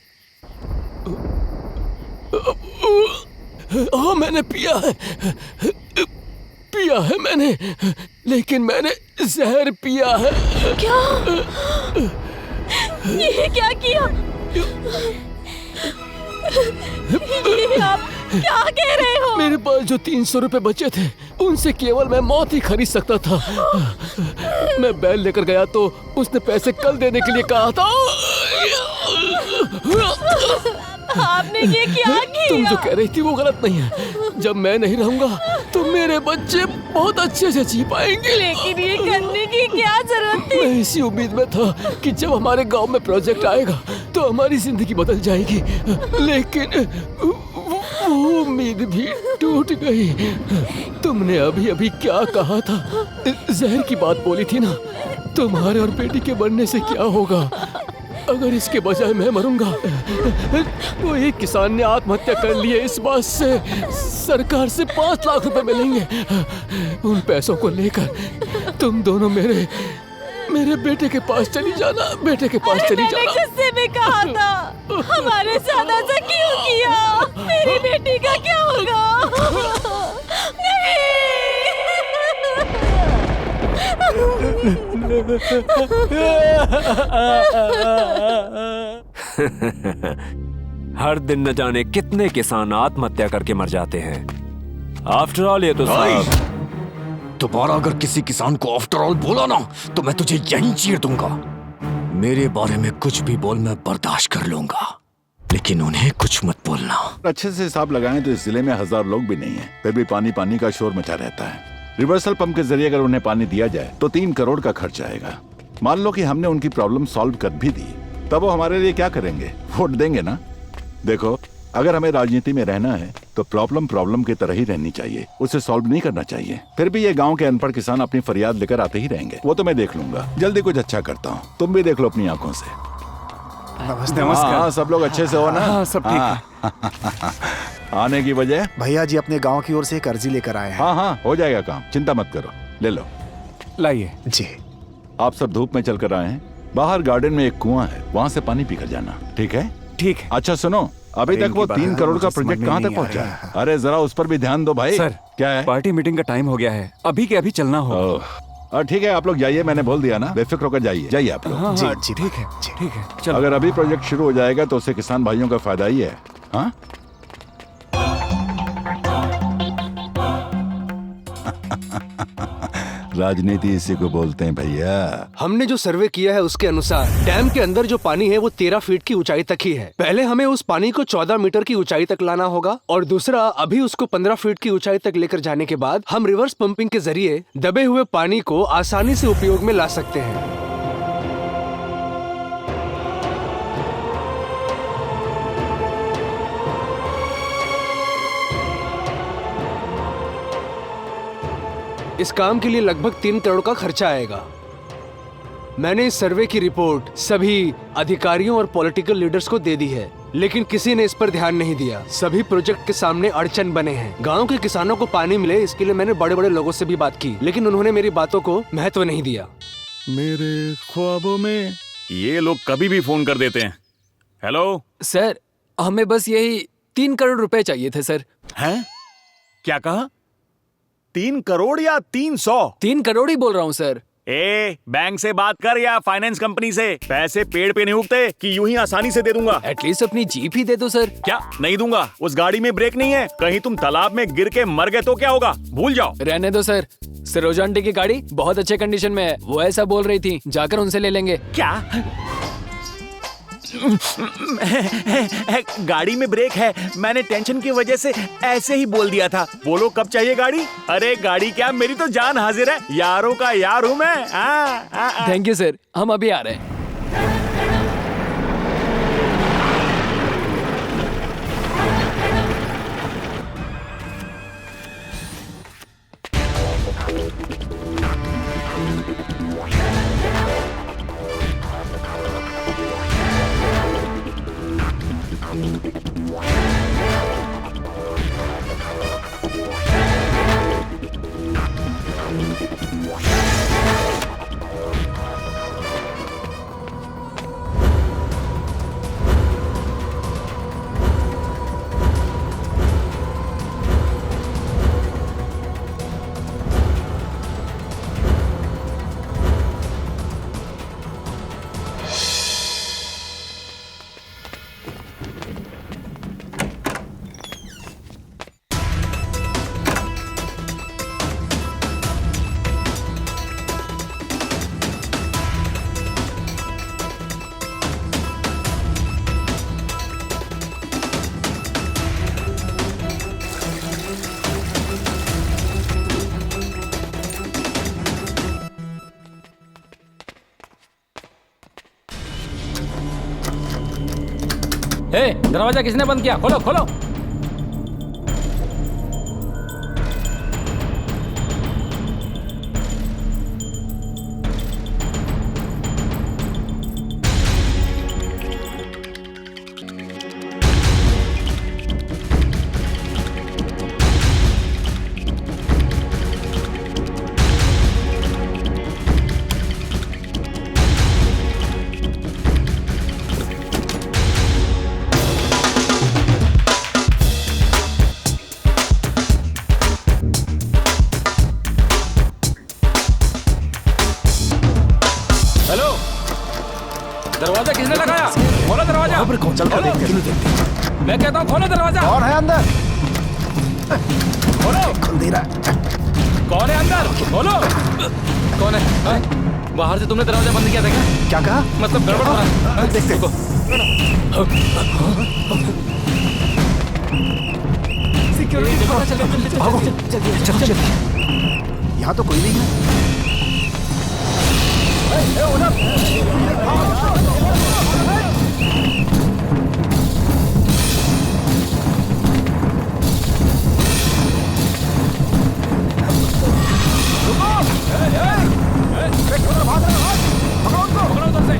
हाँ, मैंने पिया है मैंने, लेकिन मैंने जहर पिया है। क्या? ये क्या किया? ये आप क्या कह रहे हो? मेरे पास जो 300 रुपए बचे थे, उनसे केवल मैं मौत ही खरीद सकता था। मैं बैल लेकर गया तो उसने पैसे कल देने के लिए कहा था। आपने ये क्या किया? तुम जो कह रही थी वो गलत नहीं है। जब मैं नहीं रहूंगा तो मेरे बच्चे बहुत अच्छे से जी पाएंगे। लेकिन ये करने की क्या जरूरत थी? मैं इसी उम्मीद में था कि जब हमारे गांव में प्रोजेक्ट आएगा तो हमारी जिंदगी बदल जाएगी, लेकिन वो उम्मीद भी टूट गई। तुमने अभी अभी क्या कहा था? जहर की बात बोली थी ना। तुम्हारे और बेटी के बनने से क्या होगा अगर इसके बजाय मैं मरूंगा? वो एक किसान ने आत्महत्या कर ली है, इस बात से सरकार से 5 लाख रुपए मिलेंगे। उन पैसों को लेकर तुम दोनों मेरे बेटे के पास चली जाना, बेटे के पास चली जाना। मैंने गुस्से में कहा था, हमारे साथ ऐसा क्यों किया? मेरी बेटी का क्या होगा? हर दिन न जाने कितने किसान आत्महत्या करके मर जाते हैं। आफ्टर ऑल ये तो साहब, दोबारा अगर किसी किसान को आफ्टर ऑल बोला ना तो मैं तुझे यहीं चीर दूंगा। मेरे बारे में कुछ भी बोल, मैं बर्दाश्त कर लूंगा, लेकिन उन्हें कुछ मत बोलना। अच्छे से हिसाब लगाएं तो इस जिले में 1000 लोग भी नहीं है, फिर भी पानी पानी का शोर मचा रहता है। रिवर्सल पंप के जरिए अगर उन्हें पानी दिया जाए तो 3 करोड़ का खर्च आएगा। मान लो कि हमने उनकी प्रॉब्लम सॉल्व कर भी दी, तब वो हमारे लिए क्या करेंगे? वोट देंगे ना। देखो, अगर हमें राजनीति में रहना है तो प्रॉब्लम की तरह ही रहनी चाहिए, उसे सॉल्व नहीं करना चाहिए। फिर भी ये गांव के अनपढ़ किसान अपनी फरियाद लेकर आते ही रहेंगे। वो तो मैं देख लूंगा, जल्दी कुछ अच्छा करता हूँ। तुम भी देख लो अपनी आंखों से। नमस्कार। हाँ, सब लोग अच्छे से हो ना? हाँ, सब ठीक है। आने की वजह? भैया जी अपने गांव की ओर से एक अर्जी लेकर आए हैं। हाँ, हो जाएगा काम, चिंता मत करो। ले लो, लाइए जी। आप सब धूप में चलकर आए हैं, बाहर गार्डन में एक कुआं है, वहाँ से पानी पीकर जाना, ठीक है? ठीक है। अच्छा सुनो, अभी तक वो 3 करोड़ का प्रोजेक्ट कहाँ तक पहुँचा है? अरे जरा उस पर भी ध्यान दो भाई। सर, क्या है? पार्टी मीटिंग का टाइम हो गया है, अभी के अभी चलना हो। ठीक है, आप लोग जाइए, मैंने बोल दिया ना, बेफिक्र होकर जाइए आप लोग। जी ठीक है, ठीक है। अगर अभी प्रोजेक्ट शुरू हो जाएगा तो उससे किसान भाइयों का फायदा ही है। हाँ, राजनीति इसी को बोलते हैं भैया। हमने जो सर्वे किया है उसके अनुसार डैम के अंदर जो पानी है वो 13 फीट की ऊंचाई तक ही है। पहले हमें उस पानी को 14 मीटर की ऊंचाई तक लाना होगा और दूसरा अभी उसको 15 फीट की ऊंचाई तक लेकर जाने के बाद हम रिवर्स पंपिंग के जरिए दबे हुए पानी को आसानी से उपयोग में ला सकते हैं। इस काम के लिए लगभग 3 करोड़ का खर्चा आएगा। मैंने इस सर्वे की रिपोर्ट सभी अधिकारियों और पॉलिटिकल लीडर्स को दे दी है, लेकिन किसी ने इस पर ध्यान नहीं दिया। सभी प्रोजेक्ट के सामने अड़चन बने हैं। गांव के किसानों को पानी मिले इसके लिए मैंने बड़े बड़े लोगों से भी बात की, लेकिन उन्होंने मेरी बातों को महत्व नहीं दिया। मेरे ख्वाबों में ये लोग कभी भी फोन कर देते हैं। हेलो सर, हमें बस यही 3 करोड़ रुपए चाहिए थे सर। हैं? क्या कहा? 3 करोड़ या 300? 3 करोड़ ही बोल रहा हूँ सर। बैंक से बात कर या फाइनेंस कंपनी से। पैसे पेड़ पे नहीं उगते कि यूं ही आसानी से दे दूंगा। एटलीस्ट अपनी जीप ही दे दो सर। क्या नहीं दूंगा? उस गाड़ी में ब्रेक नहीं है। कहीं तुम तालाब में गिर के मर गए तो क्या होगा? भूल जाओ। रहने दो सर। सरोजा आंटी की गाड़ी बहुत अच्छे कंडीशन में है, वो ऐसा बोल रही थी। जाकर उनसे ले लेंगे। क्या? गाड़ी में ब्रेक है। मैंने टेंशन की वजह से ऐसे ही बोल दिया था। बोलो कब चाहिए गाड़ी? अरे गाड़ी क्या, मेरी तो जान हाजिर है। यारों का यार हूँ मैं। थैंक यू सर, हम अभी आ रहे हैं। दरवाजा किसने बंद किया? खोलो खोलो। दरवाजा किसने लगाया? खोलो दरवाजा। चल कर देखते। मैं कहता हूँ खोलो दरवाजा। कौन है अंदर? खोलो। खुल दे रहा है। कौन है अंदर? खोलो। कौन है? बाहर से तुमने दरवाजा बंद किया था क्या? क्या कहा? मतलब गड़बड़ हो रहा है। देखते। भागो। चल। यहाँ तो कोई नहीं है।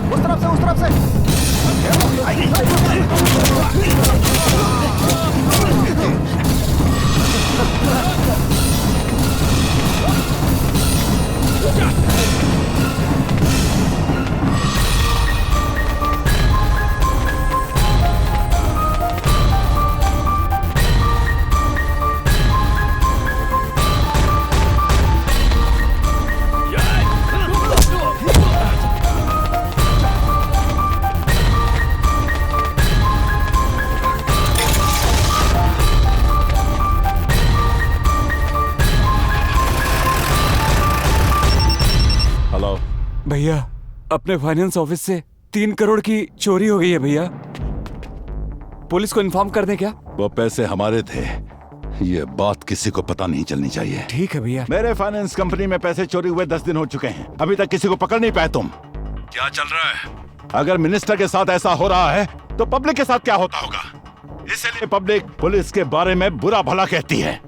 उस तरफ से। हेलो भैया, अपने फाइनेंस ऑफिस से 3 करोड़ की चोरी हो गई है भैया। पुलिस को इन्फॉर्म कर दें क्या? वो पैसे हमारे थे, ये बात किसी को पता नहीं चलनी चाहिए। ठीक है भैया। मेरे फाइनेंस कंपनी में पैसे चोरी हुए 10 दिन हो चुके हैं, अभी तक किसी को पकड़ नहीं पाए तुम। क्या चल रहा है? अगर मिनिस्टर के साथ ऐसा हो रहा है तो पब्लिक के साथ क्या होता होगा? इसलिए पब्लिक पुलिस के बारे में बुरा भला कहती है।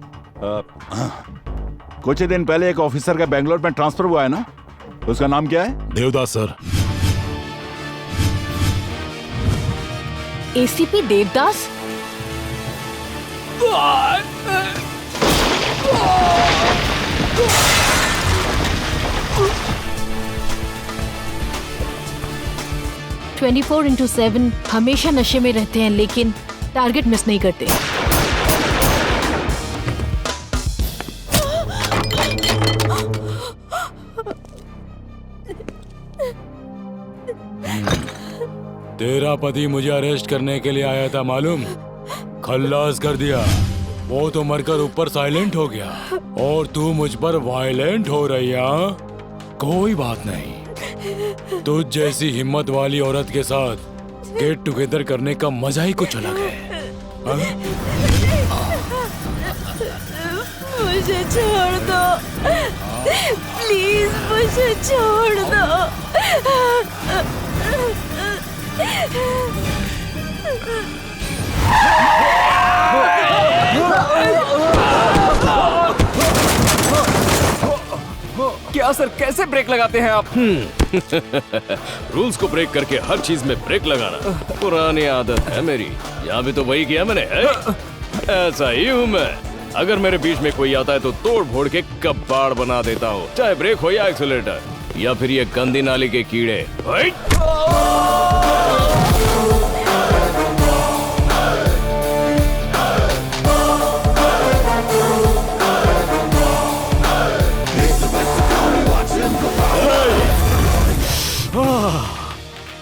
कुछ ही दिन पहले एक ऑफिसर का बेंगलोर में ट्रांसफर हुआ है ना, उसका नाम क्या है? देवदास सर। एसीपी देवदास? 24/7 हमेशा नशे में रहते हैं, लेकिन टारगेट मिस नहीं करते। तेरा पति मुझे अरेस्ट करने के लिए आया था मालूम, खल्लास कर दिया। वो तो मरकर ऊपर साइलेंट हो गया और तू मुझ पर वायलेंट हो रही है। कोई बात नहीं, तुझ जैसी हिम्मत वाली औरत के साथ गेट टुगेदर करने का मजा ही कुछ अलग है। मुझे छोड़ दो, प्लीज मुझे छोड़ दो। क्या सर, कैसे ब्रेक लगाते हैं आप? रूल्स को ब्रेक करके हर चीज में ब्रेक लगाना पुरानी आदत है मेरी। यहाँ भी तो वही किया मैंने है? ऐसा ही हूँ मैं। अगर मेरे बीच में कोई आता है तो तोड़ फोड़ के कबाड़ बना देता हूँ, चाहे ब्रेक हो या एक्सीलरेटर या फिर ये गंदी नाली के कीड़े।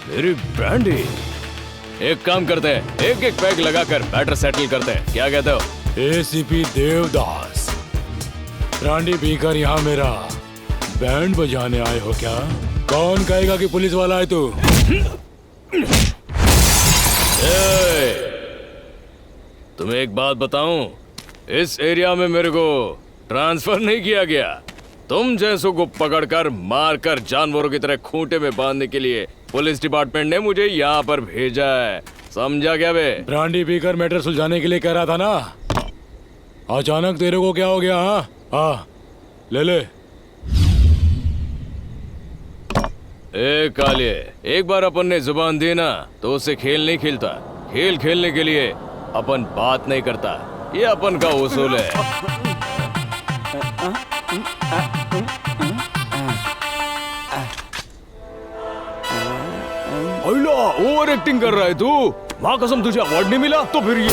मेरी ब्रांडी, एक काम करते हैं, एक एक पैग लगाकर मैटर सेटल करते हैं, क्या कहते हो? एसीपी देवदास, ब्रांडी पीकर यहाँ मेरा बैंड बजाने आए हो क्या? कौन कहेगा कि पुलिस वाला है तू? तुम्हें एक बात बताऊं, इस एरिया में मेरे को ट्रांसफर नहीं किया गया। तुम जैसों को पकड़कर मारकर जानवरों की तरह खूंटे में बांधने के लिए पुलिस डिपार्टमेंट ने मुझे यहाँ पर भेजा है, समझा क्या बे? ब्रांडी पीकर मैटर सुलझाने के लिए कह रहा था ना, अचानक तेरे को क्या हो गया? हाँ, ले ले। ए कालिए, एक बार अपन ने जुबान दी ना तो उससे खेल नहीं खेलता। खेल खेलने के लिए अपन बात नहीं करता, ये अपन का उसूल है। ओवर एक्टिंग कर रहा है तू। माँ कसम तुझे अवार्ड नहीं मिला तो फिर ये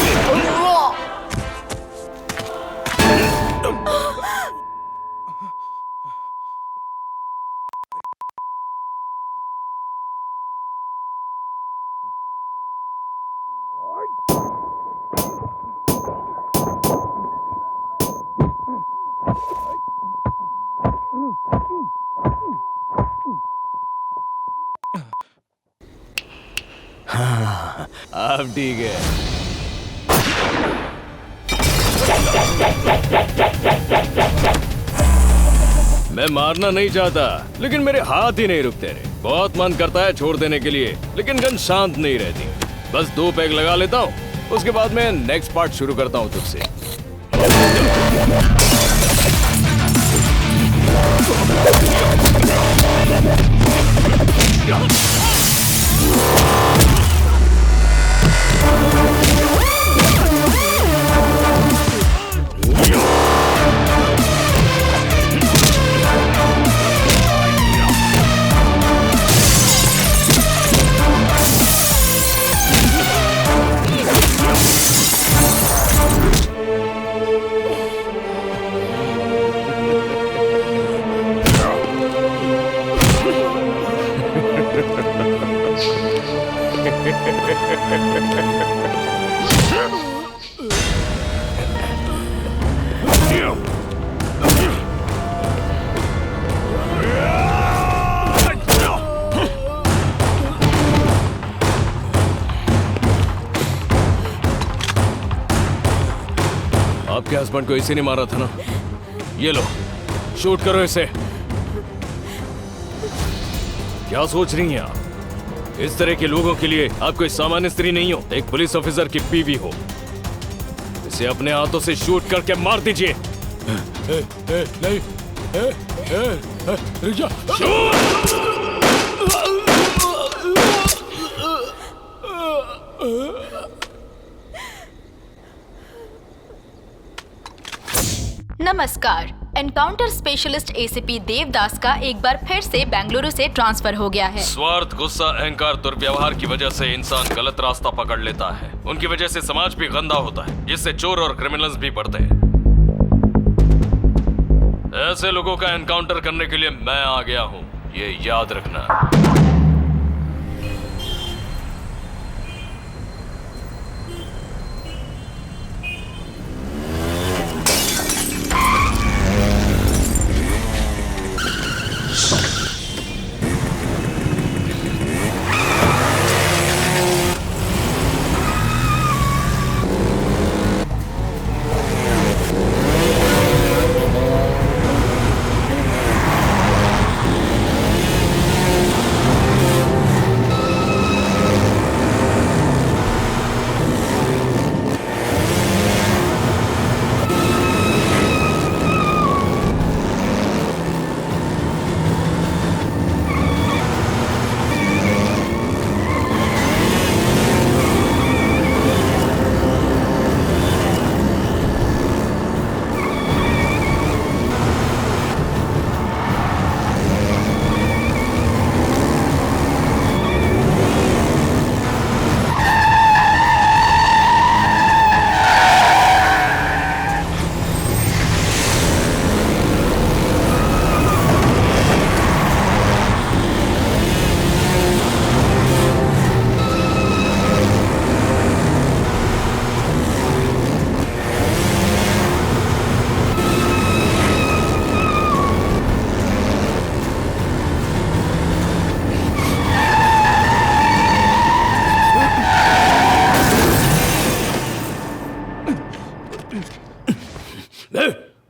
हाँ, अब ठीक है। मैं मारना नहीं चाहता, लेकिन मेरे हाथ ही नहीं रुकते रे। बहुत मन करता है छोड़ देने के लिए, लेकिन गन शांत नहीं रहती। बस 2 पैग लगा लेता हूँ, उसके बाद मैं नेक्स्ट पार्ट शुरू करता हूँ तुझसे। डिपार्टमेंट को इसी ने मारा था ना? ये लो, शूट करो इसे। क्या सोच रही हैं आप? इस तरह के लोगों के लिए आप कोई सामान्य स्त्री नहीं हो, एक पुलिस ऑफिसर की बीवी हो। इसे अपने हाथों से शूट करके मार दीजिए। नहीं, रुक जा। नमस्कार। एनकाउंटर स्पेशलिस्ट एसीपी देवदास का एक बार फिर से बेंगलुरु से ट्रांसफर हो गया है। स्वार्थ, गुस्सा, अहंकार, दुर्व्यवहार की वजह से इंसान गलत रास्ता पकड़ लेता है। उनकी वजह से समाज भी गंदा होता है, जिससे चोर और क्रिमिनल्स भी बढ़ते हैं। ऐसे लोगों का एनकाउंटर करने के लिए मैं आ गया हूँ, ये याद रखना।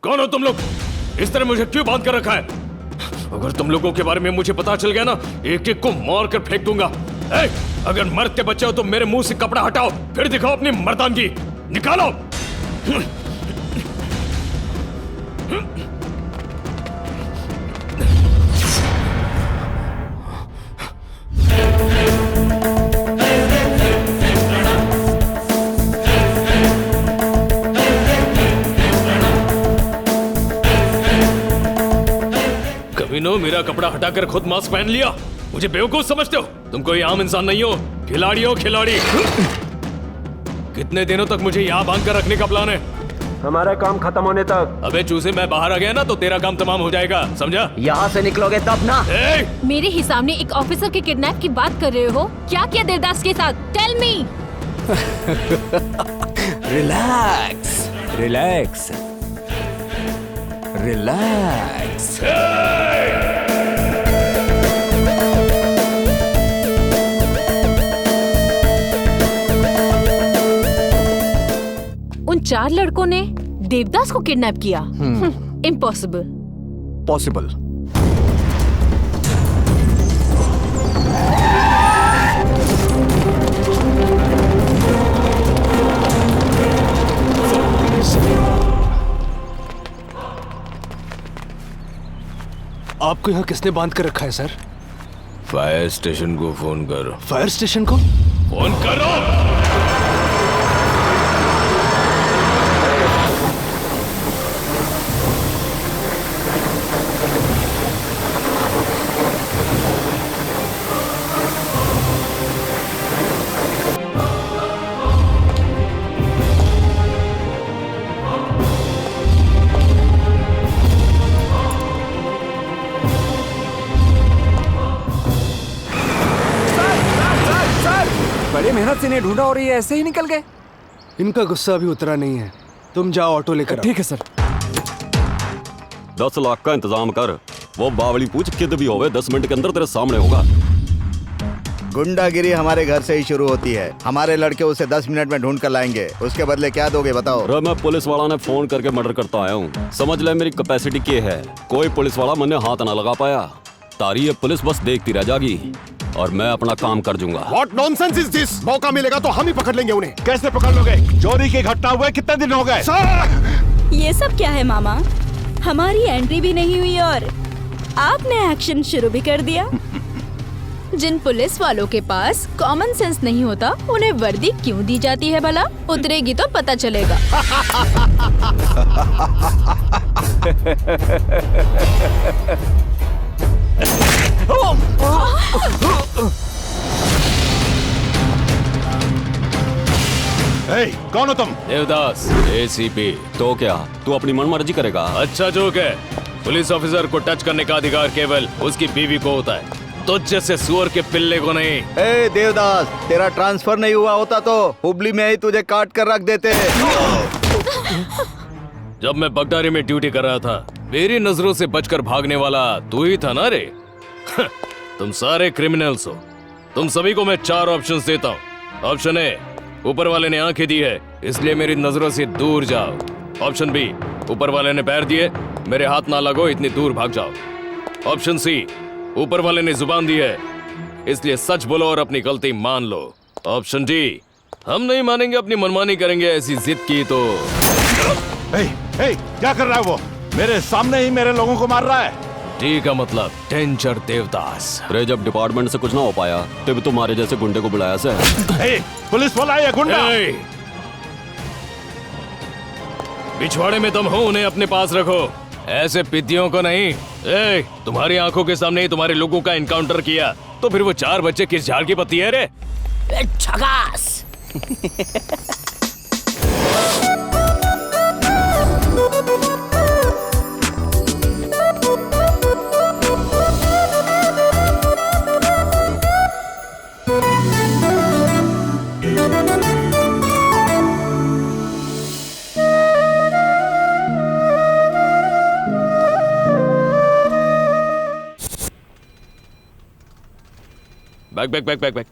कौन हो तुम लोग? इस तरह मुझे क्यों बांध कर रखा है? अगर तुम लोगों के बारे में मुझे पता चल गया ना, एक एक को मार कर फेंक दूंगा। अगर मर्द के बच्चे हो तो मेरे मुंह से कपड़ा हटाओ, फिर दिखाओ अपनी मर्दानगी। निकालो। मेरा कपड़ा हटाकर खुद मास्क पहन लिया। मुझे बेवकूफ समझते हो? तुम कोई आम इंसान नहीं हो, खिलाड़ी हो, खिलाड़ी। कितने दिनों तक मुझे यहाँ बांध कर रखने का प्लान है? हमारा काम खत्म होने तक। अबे चूसे, मैं बाहर आ गया ना तो तेरा काम तमाम हो जाएगा, समझा? यहाँ से निकलोगे तब ना। मेरे ही सामने एक ऑफिसर के किडनैप की बात कर रहे हो? क्या किया देवदास के साथ? Tell me. Relax, relax, relax. उन 4 लड़कों ने देवदास को किडनैप किया? इम्पॉसिबल। पॉसिबल। आपको यहाँ किसने बांध कर रखा है सर? फायर स्टेशन को फोन करो। फायर स्टेशन को फोन करो। बड़ी मेहनत से नहीं ढूंढा और ये ऐसे ही निकल गए। इनका गुस्सा अभी उतरा नहीं है। तुम जाओ ऑटो लेकर। ठीक है सर। 10 लाख का इंतजाम कर। वो बावली पूछ किद भी होवे 10 मिनट के अंदर तेरे सामने होगा। गुंडागिरी हमारे घर से ही शुरू होती है। हमारे लड़के उसे 10 मिनट में ढूंढ कर लाएंगे। उसके बदले क्या दोगे बताओ? अरे मैं पुलिस वाला ने फोन करके मर्डर करता आया हूँ। समझ ले मेरी कैपेसिटी क्या है। कोई पुलिस वाला मैंने हाथ ना लगा पाया। तारी ये पुलिस बस देखती रह जाएगी और मैं अपना काम कर दूंगा। What nonsense is this? मौका मिलेगा तो हम ही पकड़ लेंगे उन्हें। कैसे पकड़ लोगे? चोरी की घटना हुए कितने दिन हो गए? ये सब क्या है मामा? हमारी एंट्री भी नहीं हुई और आपने एक्शन शुरू भी कर दिया। जिन पुलिस वालों के पास कॉमन सेंस नहीं होता उन्हें वर्दी क्यों दी जाती है भला? उतरेगी तो पता चलेगा। कौन हो तुम? देवदास, एसीपी। तो क्या तू अपनी मनमर्जी करेगा? अच्छा जोक है। पुलिस ऑफिसर को टच करने का अधिकार केवल उसकी बीवी को होता है, तुझ जैसे सुअर के पिल्ले को नहीं। ए देवदास, तेरा ट्रांसफर नहीं हुआ होता तो हुबली में ही तुझे काट कर रख देते। जब मैं बगदारी में ड्यूटी कर रहा था, मेरी नजरों से बचकर भागने वाला तू ही था ना रे? तुम सारे क्रिमिनल्स हो। तुम सभी को मैं 4 ऑप्शंस देता हूँ। ऑप्शन ए, ऊपर वाले ने आंखें दी है इसलिए मेरी नजरों से दूर जाओ। ऑप्शन बी, ऊपर वाले ने पैर दिए, मेरे हाथ ना लगो, इतनी दूर भाग जाओ। ऑप्शन सी, ऊपर वाले ने जुबान दी है इसलिए सच बोलो और अपनी गलती मान लो। ऑप्शन डी, हम नहीं मानेंगे, अपनी मनमानी करेंगे, ऐसी जिद की तो। क्या कर रहा है वो? मेरे सामने ही मेरे लोगों को मार रहा है। डी का मतलब डेंजर देवदास। अरे जब डिपार्टमेंट से कुछ ना हो पाया तब तुम्हारे जैसे गुंडे को बुलाया से। पुलिस वाला है गुंडा। पिछवाड़े में तुम हो, उन्हें अपने पास रखो, ऐसे पिद्दियों को नहीं। तुम्हारी आंखों के सामने ही तुम्हारे लोगों का एनकाउंटर किया तो फिर वो 4 बच्चे किस झाड़ की पत्ती है रे? झकास। बैक।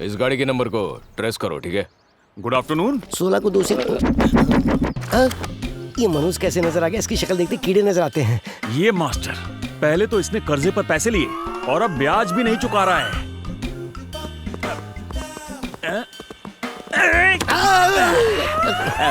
इस गाड़ी के नंबर को ट्रेस करो, ठीक है? Good afternoon. 16 को 2 से ये मनुष्य कैसे नजर आ गया? इसकी शक्ल देखते कीड़े नजर आते हैं। ये मास्टर, पहले तो इसने कर्जे पर पैसे लिए और अब ब्याज भी नहीं चुका रहा है।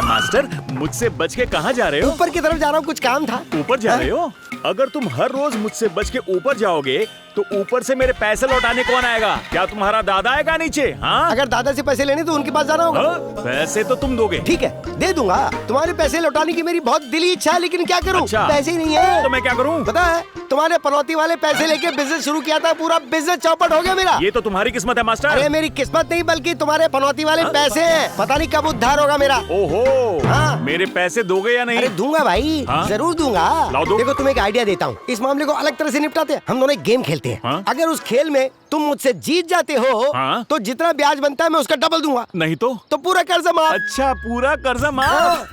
मास्टर, मुझसे बच के कहाँ जा रहे हो? ऊपर की तरफ जा रहा हूँ, कुछ काम था। ऊपर जा रहे हो? अगर तुम हर रोज मुझसे बच के ऊपर जाओगे तो ऊपर से मेरे पैसे लौटाने कौन आएगा? क्या तुम्हारा दादा आएगा नीचे? हाँ, अगर दादा से पैसे लेने तो उनके पास जाना होगा। पैसे तो तुम दोगे। ठीक है, दे दूंगा। तुम्हारे पैसे लौटाने की मेरी बहुत दिली इच्छा है, लेकिन क्या करूं? अच्छा, पैसे ही नहीं है। तो मैं क्या करूं? पता है, तुम्हारे पनौती वाले पैसे लेके बिजनेस शुरू किया था, पूरा बिजनेस चौपट हो गया मेरा। ये तो तुम्हारी किस्मत है मास्टर। अरे मेरी किस्मत नहीं, बल्कि तुम्हारे पनौती वाले पैसे हैं। पता नहीं कब उद्धार होगा मेरा। ओहो, हाँ? मेरे पैसे दोगे या नहीं? अरे दूंगा भाई, जरूर दूंगा। देखो, तुम्हें एक आइडिया देता हूँ, इस मामले को अलग तरह से निपटाते हैं। हम दोनों एक गेम खेलते हैं। अगर उस खेल में तुम मुझसे जीत जाते हो तो जितना ब्याज बनता है मैं उसका डबल दूंगा। नहीं तो पूरा कर्जा माफ। अच्छा, पूरा कर्जा माफ।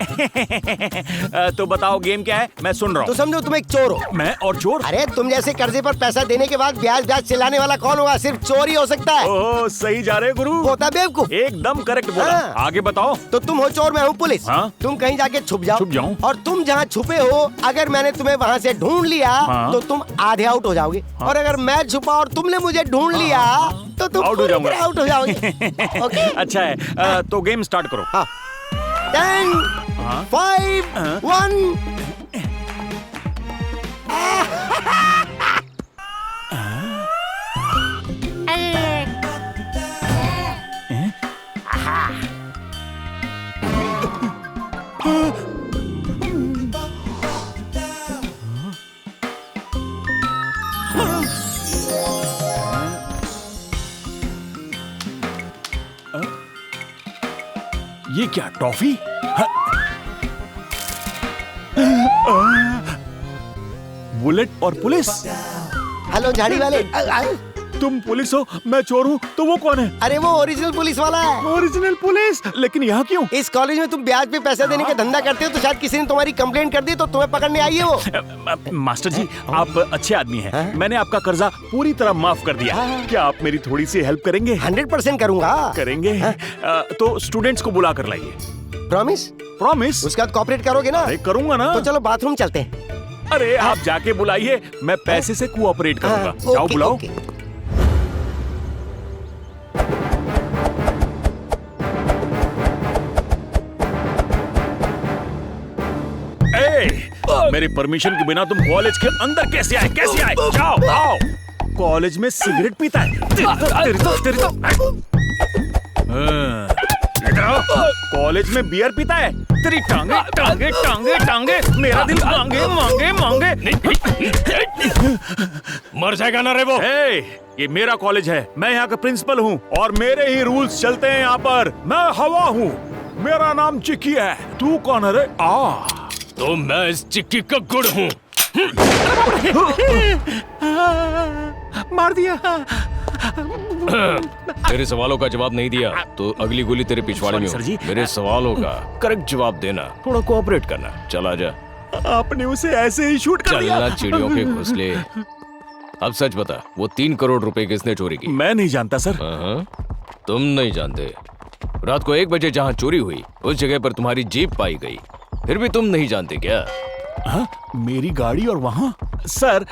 तो बताओ गेम क्या है? मैं सुन रहा हूँ। तो समझो तुम एक चोर हो। मैं और चोर? अरे तुम जैसे कर्जे पर पैसा देने के बाद ब्याज चिल्लाने वाला कौन होगा? सिर्फ चोर ही हो सकता है। ओह, सही जा रहे गुरु। होता बेवकूफ। एकदम करेक्ट बोला। आगे बताओ। तो तुम हो चोर, मैं हूँ पुलिस। तुम कहीं जाके छुप जाओ और तुम जहाँ छुपे हो, अगर मैंने तुम्हें वहाँ से ढूंढ लिया तो तुम आधे आउट हो जाओगे। और अगर मैं छुपा और तुमने मुझे ढूंढ लिया तो तुम आउट हो जाऊंगा। आउट हो जाओगे। ओके, अच्छा है। तो गेम स्टार्ट करो। 10, 5, 1। ये क्या, टॉफी? बुलेट और पुलिस। हेलो झाड़ी वाले, तुम पुलिस हो, मैं चोर हूँ, तो वो कौन है? अरे वो ओरिजिनल पुलिस वाला है। Original police? लेकिन यहाँ क्यों? इस कॉलेज में तुम ब्याज पे पैसा देने का धंधा करते हो, तो शायद किसी ने तुम्हारी कंप्लेंट कर दी तो तुम्हें पकड़ने आई है वो। मास्टर जी, आप अच्छे आदमी हैं। मैंने आपका कर्जा पूरी तरह माफ कर दिया। क्या आप मेरी थोड़ी सी हेल्प करेंगे? 100% करूंगा। करेंगे? तो स्टूडेंट्स को बुला कर लाइए। प्रॉमिस? प्रॉमिस। उसके बाद कोऑपरेट करोगे ना? अरे करूंगा ना। तो चलो बाथरूम चलते हैं। अरे आप जाके बुलाइए, मैं पैसे से कोऑपरेट करूंगा। जाओ बुलाओ। मेरी परमिशन के बिना तुम कॉलेज के अंदर कैसे आए? कैसे आए? जाओ आओ। कॉलेज में सिगरेट पीता है? तेरी तो कॉलेज में बियर पीता है? तेरी टांगे टांगे टांगे टांगे, मेरा दिल मांगे मांगे मांगे। मर जाएगा ना रे वो। ये मेरा कॉलेज है, मैं यहाँ का प्रिंसिपल हूँ और मेरे ही रूल्स चलते हैं यहाँ पर। मैं हवा हूँ, मेरा नाम चिक्की है। तू कौन है रे? तो मैं इस चिक्की का गुड़ हूँ। मार दिया। तेरे सवालों का जवाब नहीं दिया तो अगली गोली तेरे पिछवाड़े में हो। मेरे सवालों का करेक्ट जवाब देना, थोड़ा कोऑपरेट करना। चला जा। आपने उसे ऐसे ही शूट कर दिया। चलना चिड़ियों के घोंसले। अब सच बता, वो 3 करोड़ रुपए किसने चोरी की? मैं नहीं जानता सर। तुम नहीं जानते? रात को 1 बजे जहाँ चोरी हुई उस जगह पर तुम्हारी जीप पाई गई, फिर भी तुम नहीं जानते क्या? मेरी गाड़ी और वहाँ? सर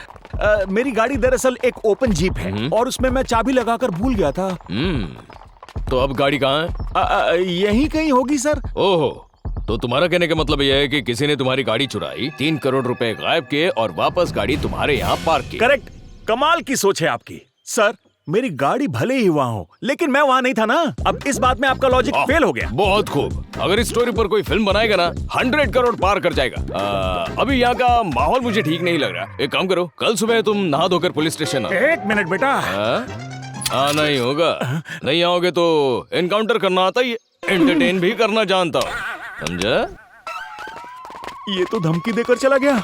मेरी गाड़ी दरअसल एक ओपन जीप है और उसमें मैं चाबी लगाकर भूल गया था। तो अब गाड़ी कहाँ है? यहीं कहीं होगी सर। ओहो, तो तुम्हारा कहने का मतलब यह है कि किसी ने तुम्हारी गाड़ी चुराई, 3 करोड़ रुपए गायब किए और वापस गाड़ी तुम्हारे यहाँ पार्क की। करेक्ट। कमाल की सोच है आपकी। सर मेरी गाड़ी भले ही वहाँ हो, लेकिन मैं वहाँ नहीं था ना। अब इस बात में आपका लॉजिक फेल हो गया। बहुत खूब। अगर इस स्टोरी पर कोई फिल्म बनाएगा ना, 100 करोड़ पार कर जाएगा। अभी यहाँ का माहौल मुझे ठीक नहीं लग रहा। एक काम करो, कल सुबह तुम नहा धोकर पुलिस स्टेशन आओ। 1 मिनट बेटा। आना ही होगा। नहीं आओगे तो एनकाउंटर करना आता ही है, एंटरटेन भी करना जानता हूँ, समझा? ये तो धमकी देकर चला गया।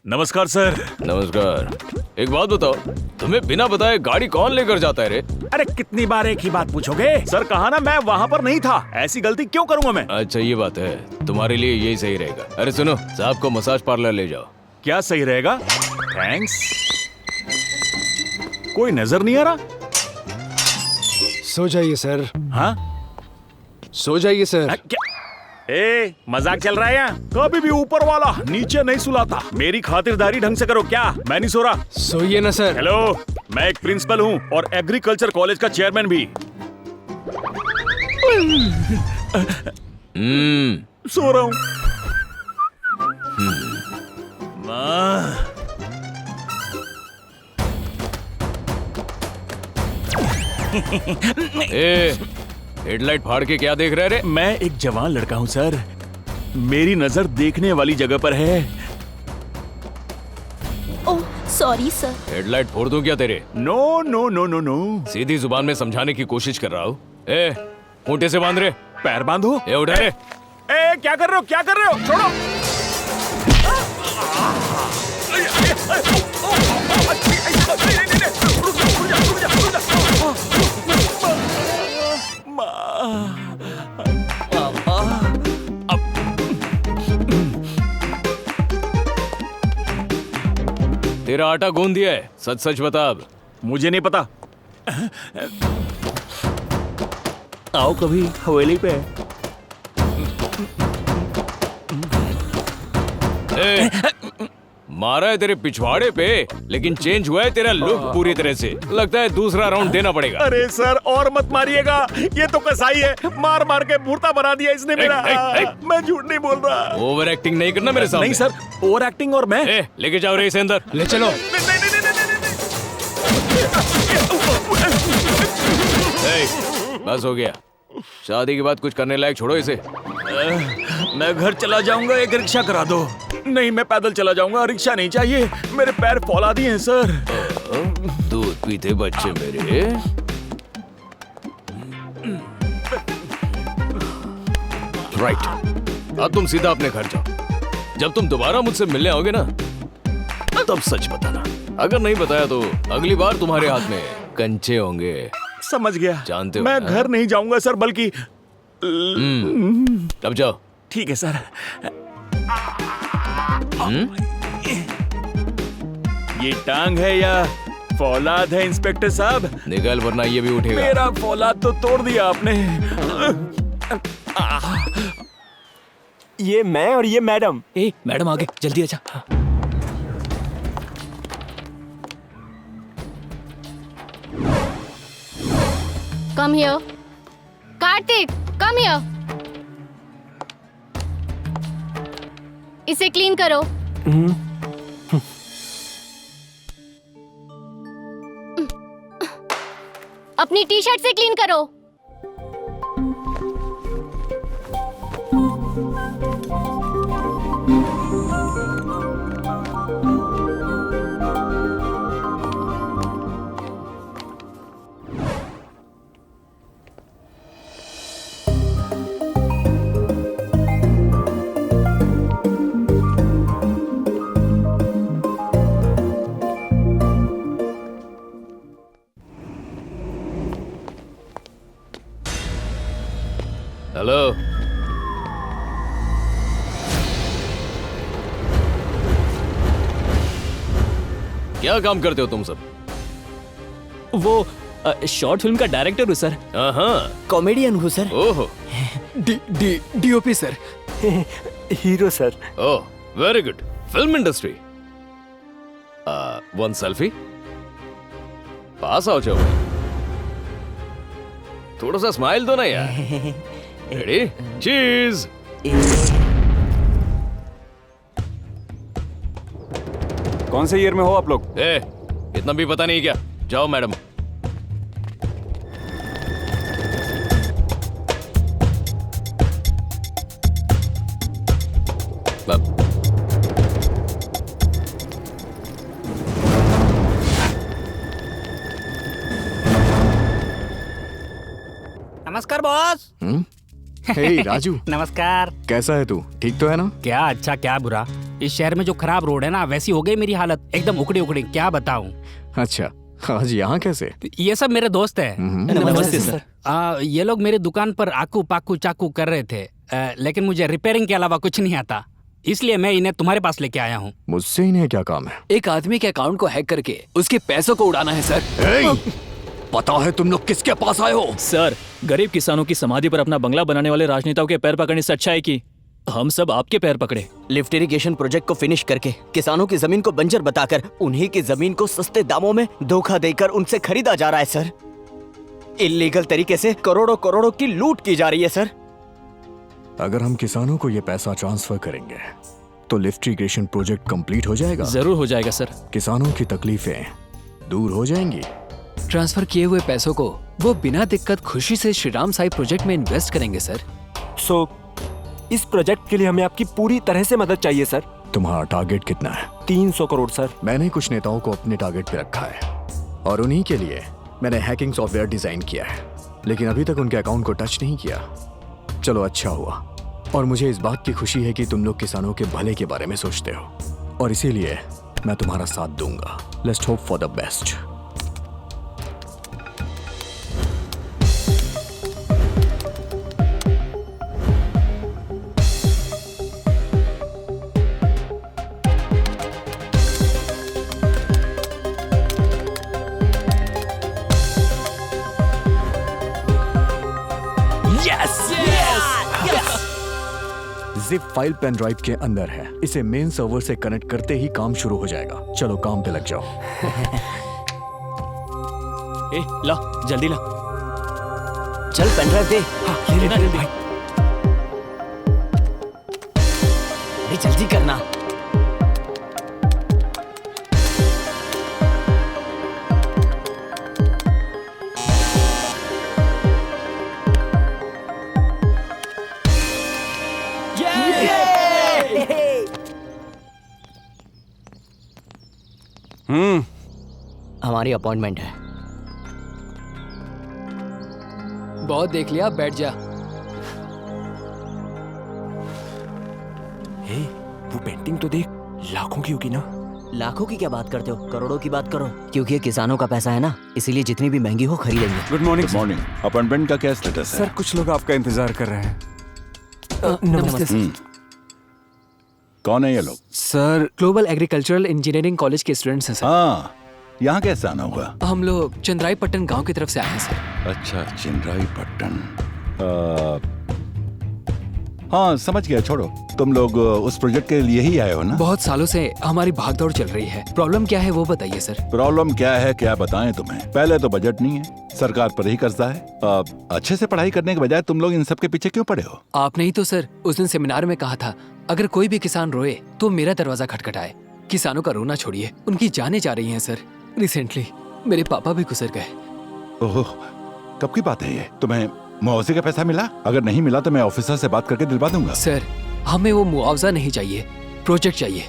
नमस्कार सर। नमस्कार। एक बात बताओ, तुम्हें बिना बताए गाड़ी कौन लेकर जाता है रे? अरे कितनी बार एक ही बात पूछोगे? सर कहा ना मैं वहाँ पर नहीं था। ऐसी गलती क्यों करूँगा मैं? अच्छा ये बात है, तुम्हारे लिए यही सही रहेगा। अरे सुनो, साहब को मसाज पार्लर ले जाओ। क्या सही रहेगा? थैंक्स। कोई नजर नहीं आ रहा? सो जाइए सर। हाँ सो जाइए सर। मजाक चल रहा है यहाँ? कभी भी ऊपर वाला नीचे नहीं सुलाता। मेरी खातिरदारी ढंग से करो। क्या मैं नहीं सो रहा? सोइए ना सर। हेलो, मैं एक प्रिंसिपल हूँ और एग्रीकल्चर कॉलेज का चेयरमैन भी। सो रहा हूँ। हेडलाइट फाड़ के क्या देख रहे रे? मैं एक जवान लड़का हूँ सर, मेरी नजर देखने वाली जगह पर है। Oh sorry sir. हेडलाइट फोड़ दूं क्या तेरे? No no no no no. सीधी जुबान में समझाने की कोशिश कर रहा हूँ। खूंटे से बांध रहे। पैर बांधो। उठा रे। क्या कर रहे हो? क्या कर रहे हो? छोड़ो। तेरा आटा गूंद दिया है, सच सच बता। अब मुझे नहीं पता। आओ कभी हवेली पे। मारा है तेरे पिछवाड़े पे, लेकिन चेंज हुआ है तेरा लुक पूरी तरह से। लगता है दूसरा राउंड देना पड़ेगा। अरे सर और मत मारिएगा, ये तो कसाई है। मार मार के भूरता बना दिया इसने मेरा। मैं झूठ नहीं बोल रहा। ओवर एक्टिंग नहीं करना मेरे सामने। नहीं सर, ओवर एक्टिंग और मैं। लेके जाओ रे इसे अंदर। ले चलो। बस हो गया। शादी के बाद कुछ करने लायक छोड़ो इसे। मैं घर चला जाऊंगा, एक रिक्शा करा दो। नहीं मैं पैदल चला जाऊंगा, रिक्शा नहीं चाहिए। मेरे पैर फौलादी हैं सर। दूध पीते बच्चे मेरे। राइट, अब तुम सीधा अपने घर जाओ। जब तुम दोबारा मुझसे मिलने आओगे ना, तब सच बताना। अगर नहीं बताया तो अगली बार तुम्हारे हाथ में कंचे होंगे। समझ गया। जानते हो मैं ना? घर नहीं जाऊंगा सर, बल्कि अब जाओ। ठीक है सर। ये टांग है या फौलाद है इंस्पेक्टर साहब? निकल वरना ये भी उठेगा। मेरा फौलाद तो तोड़ दिया आपने। ये मैं और ये मैडम। मैडम आगे जल्दी आजा। Come here. Kartik, come here. इसे क्लीन करो। अपनी टी शर्ट से क्लीन करो। हेलो। क्या काम करते हो तुम सब? वो शॉर्ट फिल्म का डायरेक्टर हूँ सर। कॉमेडियन हूँ सर। ओहो। DOP sir. Hero sir. Oh very good. Film industry. One selfie. पास आओ जाओ। थोड़ा सा स्माइल दो ना यार। रेडी? चीज। कौन से ईयर में हो आप लोग? इतना भी पता नहीं क्या? जाओ मैडम। नमस्कार बॉस। हे राजू। नमस्कार। कैसा है तू? ठीक तो है ना? क्या अच्छा क्या बुरा। इस शहर में जो खराब रोड है ना, वैसी हो गई मेरी हालत, एकदम उखड़ी उखड़ी, क्या बताऊं। अच्छा, आज यहाँ कैसे? ये सब मेरे दोस्त है। नमस्ते सर। ये लोग मेरी दुकान पर आकू पाकू चाकू कर रहे थे, लेकिन मुझे रिपेयरिंग के अलावा कुछ नहीं आता, इसलिए मैं इन्हें तुम्हारे पास लेके आया हूँ। मुझसे इन्हें क्या काम है? एक आदमी के अकाउंट को हैक करके उसके पैसों को उड़ाना है सर। पता है तुम लोग किसके पास आए हो? सर, गरीब किसानों की समाधि पर अपना बंगला बनाने वाले राजनेताओं के पैर पकड़ने से अच्छा है कि हम सब आपके पैर पकड़े। लिफ्ट इरिगेशन प्रोजेक्ट को फिनिश करके किसानों की जमीन को बंजर बताकर उन्हीं की जमीन को सस्ते दामों में धोखा देकर उनसे खरीदा जा रहा है सर। इल्लीगल तरीके से करोड़ों करोड़ों की लूट की जा रही है सर। अगर हम किसानों को ये पैसा ट्रांसफर करेंगे तो लिफ्ट इरिगेशन प्रोजेक्ट कंप्लीट हो जाएगा। जरूर हो जाएगा सर। किसानों की तकलीफें दूर हो जाएंगी। ट्रांसफर किए हुए पैसों को वो बिना दिक्कत खुशी से श्रीराम साई प्रोजेक्ट में इन्वेस्ट करेंगे सर। इस प्रोजेक्ट के लिए हमें आपकी पूरी तरह से मदद चाहिए सर। तुम्हारा टारगेट कितना है? 300 करोड़ सर। मैंने कुछ नेताओं को अपने टारगेट पे रखा है और उन्हीं के लिए मैंने हैकिंग सॉफ्टवेयर डिजाइन किया है, लेकिन अभी तक उनके अकाउंट को टच नहीं किया। चलो अच्छा हुआ, और मुझे इस बात की खुशी है कि तुम लोग किसानों के भले के बारे में सोचते हो, और इसीलिए मैं तुम्हारा साथ दूंगा। Let's hope for the best. Zip file pen drive के अंदर है। इसे मेन सर्वर से कनेक्ट करते ही काम शुरू हो जाएगा। चलो काम पे लग जाओ। ला जल्दी ला। चल पेन ड्राइव दे। ले ना जल्दी। जल्दी करना। हमारी अपॉइंटमेंट है। बहुत देख लिया, बैठ जा। वो पेंटिंग तो देख, लाखों की होगी ना? लाखों की क्या बात करते हो, करोड़ों की बात करो, क्योंकि ये किसानों का पैसा है ना, इसीलिए जितनी भी महंगी हो खरीदेंगे। Good morning. Good morning. Appointment का क्या स्टेटस है? सर कुछ लोग आपका इंतजार कर रहे हैं। नमस्ते सर। कौन है ये लोग? Sir global agricultural engineering college के स्टूडेंट्स हैं सर। हाँ, यहाँ कैसे आना हुआ? हम लोग चंद्राईपट्टन गांव की तरफ से आए हैं सर। अच्छा, चंद्राईपट्टन। हाँ समझ गया, छोड़ो। तुम लोग उस प्रोजेक्ट के लिए ही आए हो ना? बहुत सालों से हमारी भागदौड़ चल रही है। प्रॉब्लम क्या है वो बताइए सर। प्रॉब्लम क्या है, क्या बताएं तुम्हें? पहले तो बजट नहीं है, सरकार पर ही कर्जा है। अच्छे से पढ़ाई करने के बजाय तुम लोग इन सब के पीछे क्यों पड़े हो? आपने ही तो सर उस दिन सेमिनार में कहा था, अगर कोई भी किसान रोए तो मेरा दरवाजा खटखटाए। किसानों का रोना छोड़िए, उनकी जानें जा रही हैं सर। रिसेंटली मेरे पापा भी गुजर गए। ओह, कब की बात है ये? तुम्हें मुआवजे का पैसा मिला? अगर नहीं मिला तो मैं ऑफिसर से बात करके दिलवा दूंगा। सर हमें वो मुआवजा नहीं चाहिए, प्रोजेक्ट चाहिए।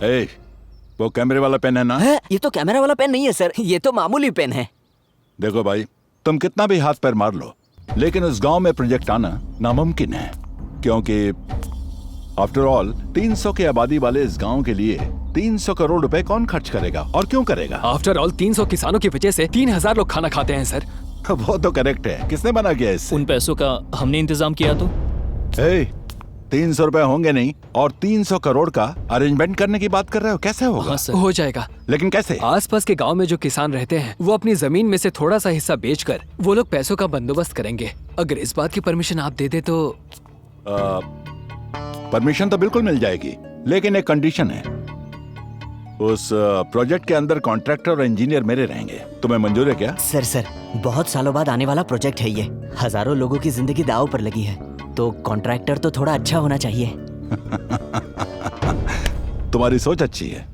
ए, वो कैमरे वाला पेन है ना? है? ये तो कैमरा वाला पेन नहीं है सर, ये तो मामूली पेन है। देखो भाई, तुम कितना भी हाथ पैर मार लो, लेकिन उस गांव में प्रोजेक्ट आना नामुमकिन है, क्योंकि आफ्टर ऑल 300 की आबादी वाले इस गांव के लिए 300 करोड़ रुपए कौन खर्च करेगा और क्यों करेगा? आफ्टर ऑल 300 किसानों की वजह से 3000 लोग खाना खाते हैं सर। वो तो करेक्ट है, किसने मना किया इससे? उन पैसों का हमने इंतजाम किया तो? 300 रुपए होंगे नहीं और 300 करोड़ का अरेंजमेंट करने की बात कर रहे हो, कैसे होगा? हाँ सर, हो जाएगा। लेकिन कैसे? आसपास के गांव में जो किसान रहते हैं वो अपनी जमीन में से थोड़ा सा हिस्सा बेचकर वो लोग पैसों का बंदोबस्त करेंगे। अगर इस बात की परमिशन आप दे दे तो? परमिशन तो बिल्कुल मिल जाएगी, लेकिन एक कंडीशन है। उस प्रोजेक्ट के अंदर कॉन्ट्रैक्टर और इंजीनियर मेरे रहेंगे। तुम्हें मंजूर है क्या? सर बहुत सालों बाद आने वाला प्रोजेक्ट है ये, हजारों लोगों की जिंदगी दांव पर लगी है, तो कॉन्ट्रैक्टर तो थोड़ा अच्छा होना चाहिए। तुम्हारी सोच अच्छी है,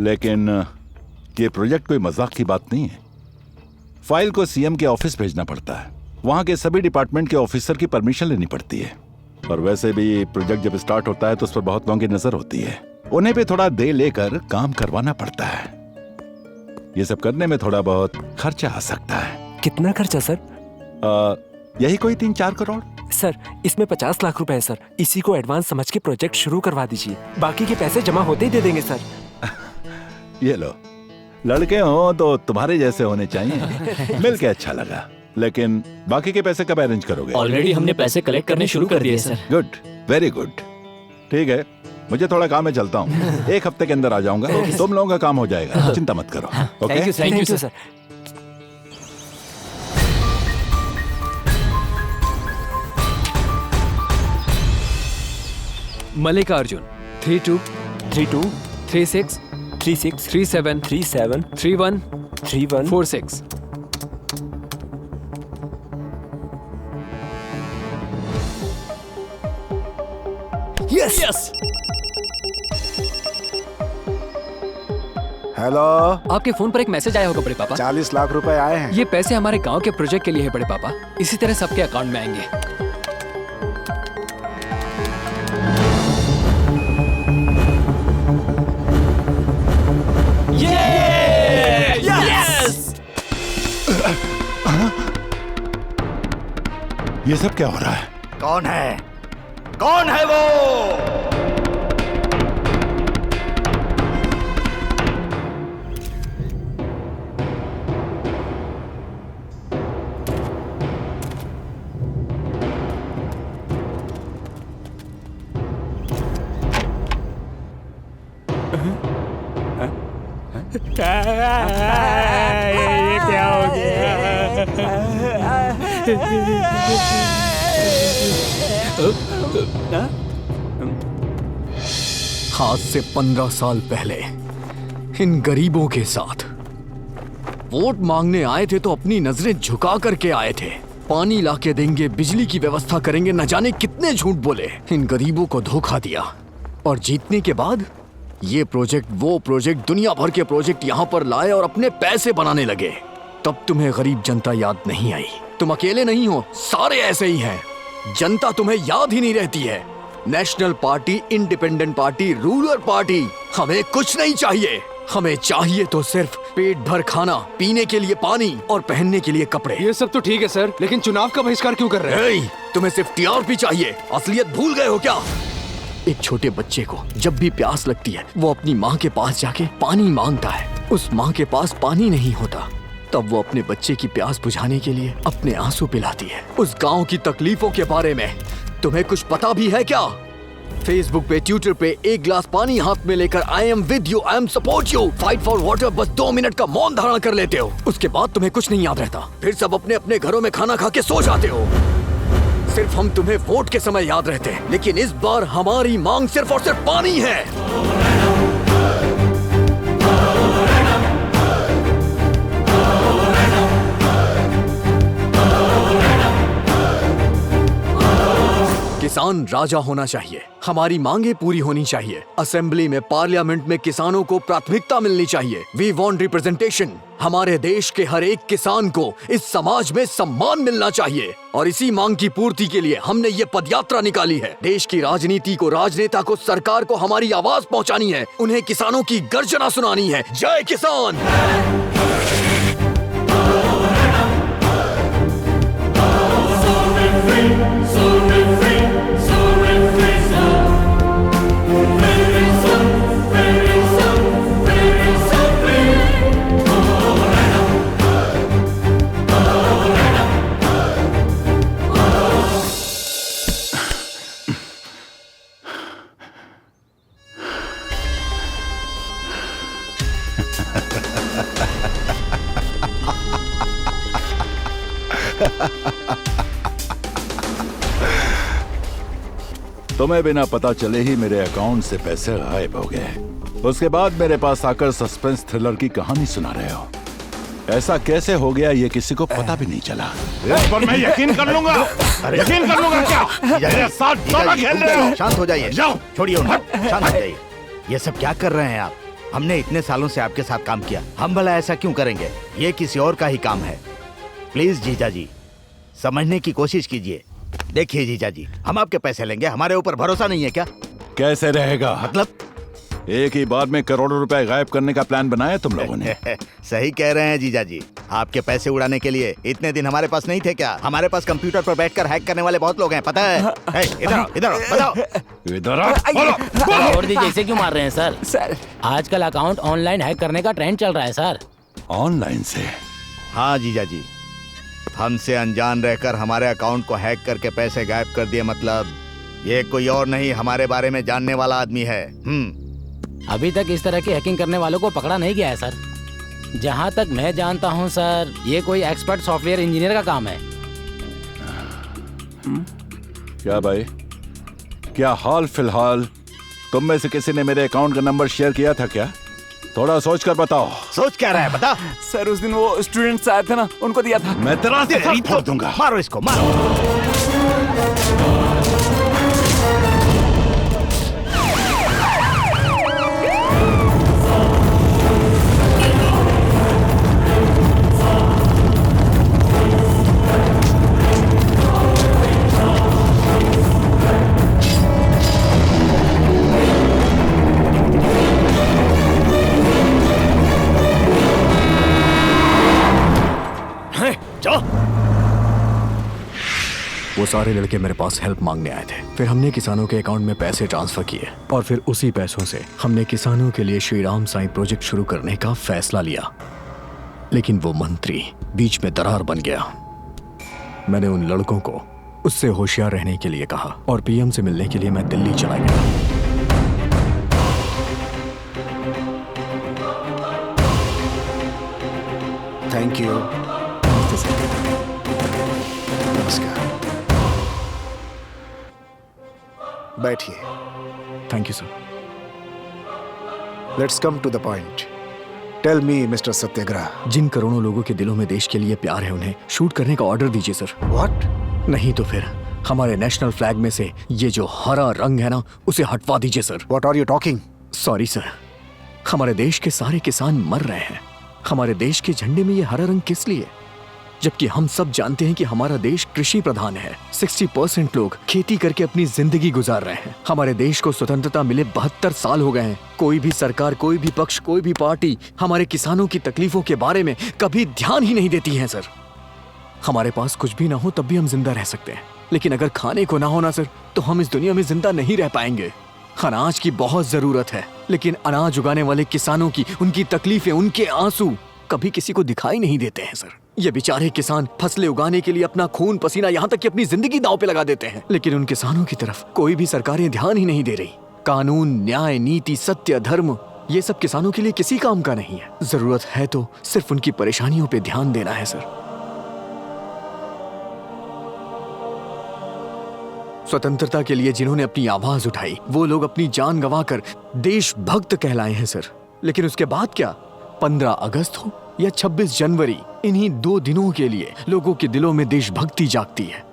लेकिन ये प्रोजेक्ट कोई मजाक की बात नहीं है। फाइल को सीएम के ऑफिस भेजना पड़ता है, वहां के सभी डिपार्टमेंट के ऑफिसर की परमिशन लेनी पड़ती है, और वैसे भी प्रोजेक्ट जब स्टार्ट होता है तो उस पर बहुत लोगों की नजर होती है, उन्हें भी थोड़ा दे लेकर काम करवाना पड़ता है। ये सब करने में थोड़ा बहुत खर्चा आ सकता है। कितना खर्चा सर? यही कोई 3-4 करोड़। सर इसमें 50 लाख रुपए है सर, इसी को एडवांस समझ के प्रोजेक्ट शुरू करवा दीजिए, बाकी के पैसे जमा होते ही दे देंगे सर। ये लो, लड़के हो तो तुम्हारे जैसे होने चाहिए। मिलके अच्छा लगा, लेकिन बाकी के पैसे कब अरेंज करोगे? ऑलरेडी हमने पैसे कलेक्ट करने शुरू कर दिए सर। Good, very good. ठीक है, मुझे थोड़ा काम है, चलता हूँ। 1 हफ्ते के अंदर आ जाऊंगा, तुम लोगों का काम हो जाएगा, चिंता मत करो। Okay, thank you sir. Mallikarjun 32 36 37 31 46। Yes. Hello, आपके फोन पर एक मैसेज आया होगा बड़े पापा। 40 लाख रुपए आए हैं। ये पैसे हमारे गांव के प्रोजेक्ट के लिए है बड़े पापा, इसी तरह सबके अकाउंट में आएंगे। ये सब क्या हो रहा है? कौन है? कौन है वो? ये क्या हो गया? आज से 15 साल पहले इन गरीबों के साथ वोट मांगने आए थे तो अपनी नजरें झुका करके आए थे। पानी लाके देंगे, बिजली की व्यवस्था करेंगे, न जाने कितने झूठ बोले। इन गरीबों को धोखा दिया और जीतने के बाद ये प्रोजेक्ट वो प्रोजेक्ट, दुनिया भर के प्रोजेक्ट यहाँ पर लाए और अपने पैसे बनाने लगे। तब तुम्हें गरीब जनता याद नहीं आई। तुम अकेले नहीं हो, सारे ऐसे ही हैं। जनता तुम्हें याद ही नहीं रहती है। National party, independent party, ruler party, हमें कुछ नहीं चाहिए। हमें चाहिए तो सिर्फ पेट भर खाना, पीने के लिए पानी और पहनने के लिए कपड़े। ये सब तो ठीक है सर, लेकिन चुनाव का बहिष्कार क्यों कर रहे हैं? तुम्हें सिर्फ टीआरपी चाहिए, असलियत भूल गए हो क्या? एक छोटे बच्चे को जब भी प्यास लगती है वो अपनी माँ के पास जाके पानी मांगता है। उस माँ के पास पानी नहीं होता, तब वो अपने बच्चे की प्यास बुझाने के लिए अपने आंसू पिलाती है। उस गांव की तकलीफों के बारे में तुम्हें कुछ पता भी है क्या? फेसबुक पे, ट्विटर पे एक गिलास पानी हाथ में लेकर I am with you, I am support you, fight for water बस 2 मिनट का मौन धारण कर लेते हो। उसके बाद तुम्हें कुछ नहीं याद रहता, फिर सब अपने अपने घरों में खाना खा के सो जाते हो। सिर्फ हम तुम्हें वोट के समय याद रहते हैं, लेकिन इस बार हमारी मांग सिर्फ और सिर्फ पानी है। किसान राजा होना चाहिए, हमारी मांगे पूरी होनी चाहिए। असेंबली में, पार्लियामेंट में किसानों को प्राथमिकता मिलनी चाहिए। We want representation. हमारे देश के हर एक किसान को इस समाज में सम्मान मिलना चाहिए और इसी मांग की पूर्ति के लिए हमने ये पदयात्रा निकाली है। देश की राजनीति को, राजनेता को, सरकार को हमारी आवाज पहुंचानी है, उन्हें किसानों की गर्जना सुनानी है। जय किसान। तुम्हें बिना पता चले ही मेरे अकाउंट से पैसे गायब हो गए। उसके बाद मेरे पास आकर सस्पेंस थ्रिलर की कहानी सुना रहे हो। ऐसा कैसे हो गया ये किसी को पता भी नहीं चला। इस पर मैं यकीन कर लूंगा। यकीन कर लूंगा क्या? मेरे साथ दोनों खेल रहे हो। शांत हो जाइए, जाओ छोड़िए उन्हें, शांत हो जाइए। ये सब क्या कर रहे हैं आप? हमने इतने सालों से आपके साथ काम किया, हम भला ऐसा क्यों करेंगे? ये किसी और का ही काम है। प्लीज जीजा जी समझने की कोशिश कीजिए। देखिए जीजा जी, हम आपके पैसे लेंगे, हमारे ऊपर भरोसा नहीं है क्या? कैसे रहेगा? मतलब एक ही बार में करोड़ों रुपए गायब करने का प्लान बनाया तुम लोगों ने। सही कह रहे हैं जीजा जी। आपके पैसे उड़ाने के लिए इतने दिन हमारे पास नहीं थे क्या? हमारे पास कंप्यूटर पर बैठकर हैक करने वाले बहुत लोग हैं, पता है? इधर बताओ। छोड़ दीजिए, इसे क्यों मार रहे हैं सर? आजकल अकाउंट ऑनलाइन हैक करने का ट्रेंड चल रहा है सर। ऑनलाइन से? हाँ जीजा जी, हमसे अनजान रहकर हमारे अकाउंट को हैक करके पैसे गायब कर दिए। मतलब ये कोई और नहीं, हमारे बारे में जानने वाला आदमी है। अभी तक इस तरह की हैकिंग करने वालों को पकड़ा नहीं गया है सर। जहाँ तक मैं जानता हूँ सर, ये कोई एक्सपर्ट सॉफ्टवेयर इंजीनियर का काम है। क्या भाई, क्या हाल फिलहाल तुम में से किसी ने मेरे अकाउंट का नंबर शेयर किया था क्या? थोड़ा सोच कर बताओ। सोच क्या रहा है बता। सर उस दिन वो स्टूडेंट्स आए थे ना, उनको दिया था। मैं तेरा सर फोड़ दूंगा। मारो इसको, मारो। वो सारे लड़के मेरे पास हेल्प मांगने आए थे। फिर हमने किसानों के अकाउंट में पैसे ट्रांसफर किए और फिर उसी पैसों से हमने किसानों के लिए श्री राम साईं प्रोजेक्ट शुरू करने का फैसला लिया। लेकिन वो मंत्री बीच में दरार बन गया। मैंने उन लड़कों को उससे होशियार रहने के लिए कहा और पीएम से मिलने के लिए मैं दिल्ली चला गया। Thank you. नमस्कार। बैठिए। Thank you sir. Let's come to the point. Tell me mister Satyagrah. जिन करोड़ों लोगों के दिलों में देश के लिए प्यार है, उन्हें शूट करने का ऑर्डर दीजिए सर। व्हाट? नहीं तो फिर हमारे नेशनल फ्लैग में से ये जो हरा रंग है ना, उसे हटवा दीजिए sir. What are you talking? Sorry sir, हमारे देश के सारे किसान मर रहे हैं। हमारे देश के झंडे में ये हरा रंग किस लिए? जबकि हम सब जानते हैं कि हमारा देश कृषि प्रधान है। 60% लोग खेती करके अपनी जिंदगी गुजार रहे हैं। हमारे देश को स्वतंत्रता मिले 72 साल हो गए हैं। कोई भी सरकार, कोई भी पक्ष, कोई भी पार्टी हमारे किसानों की तकलीफों के बारे में कभी ध्यान ही नहीं देती है सर। हमारे पास कुछ भी ना हो तब भी हम जिंदा रह सकते हैं, लेकिन अगर खाने को ना हो ना सर, तो हम इस दुनिया में जिंदा नहीं रह पाएंगे। अनाज की बहुत जरूरत है, लेकिन अनाज उगाने वाले किसानों की, उनकी तकलीफें, उनके आंसू कभी किसी को दिखाई नहीं देते हैं सर। ये बेचारे किसान फसलें उगाने के लिए अपना खून पसीना, यहाँ तक कि अपनी जिंदगी दांव पे लगा देते हैं, लेकिन उन किसानों की तरफ कोई भी सरकारें ध्यान ही नहीं दे रही। कानून, न्याय, नीति, सत्य, धर्म, ये सब किसानों के लिए किसी काम का नहीं है। जरूरत है तो सिर्फ उनकी परेशानियों पे ध्यान देना है सर। स्वतंत्रता के लिए जिन्होंने अपनी आवाज उठाई, वो लोग अपनी जान गंवाकर देशभक्त कहलाए हैं सर। लेकिन उसके बाद क्या? 15 अगस्त हो या 26 जनवरी, इन्हीं 2 दिनों के लिए लोगों के दिलों में देशभक्ति जागती है।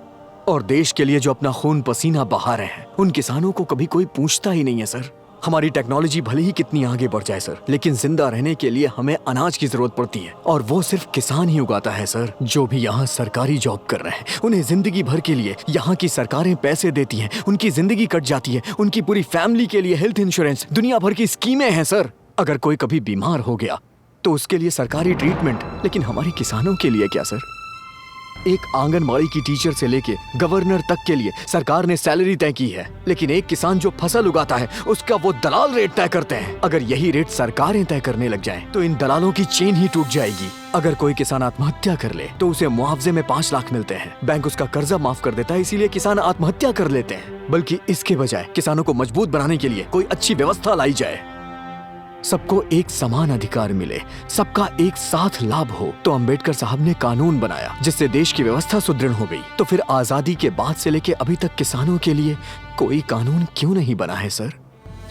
और देश के लिए जो अपना खून पसीना बहा रहे हैं, उन किसानों को कभी कोई पूछता ही नहीं है सर। हमारी टेक्नोलॉजी भले ही कितनी आगे बढ़ जाए सर, लेकिन जिंदा रहने के लिए हमें अनाज की जरूरत पड़ती है, और वो सिर्फ किसान ही उगाता है सर। जो भी यहाँ सरकारी जॉब कर रहे हैं, उन्हें जिंदगी भर के लिए यहाँ की सरकारें पैसे देती हैं, उनकी जिंदगी कट जाती है, उनकी पूरी फैमिली के लिए हेल्थ इंश्योरेंस, दुनिया भर की स्कीमें हैं सर। अगर कोई कभी बीमार हो गया तो उसके लिए सरकारी ट्रीटमेंट, लेकिन हमारे किसानों के लिए क्या सर? एक आंगनबाड़ी की टीचर से लेके गवर्नर तक के लिए सरकार ने सैलरी तय की है, लेकिन एक किसान जो फसल उगाता है उसका वो दलाल रेट तय करते हैं। अगर यही रेट सरकारें तय करने लग जाएं, तो इन दलालों की चेन ही टूट जाएगी। अगर कोई किसान आत्महत्या कर ले तो उसे मुआवजे में 5 लाख मिलते हैं। बैंक उसका कर्जा माफ कर देता है, इसीलिए किसान आत्महत्या कर लेते हैं। बल्कि इसके बजाय किसानों को मजबूत बनाने के लिए कोई अच्छी व्यवस्था लाई जाए, सबको एक समान अधिकार मिले, सबका एक साथ लाभ हो। तो अंबेडकर साहब ने कानून बनाया जिससे देश की व्यवस्था सुदृढ़ हो गई। तो फिर आजादी के बाद से लेके अभी तक किसानों के लिए कोई कानून क्यों नहीं बना है सर?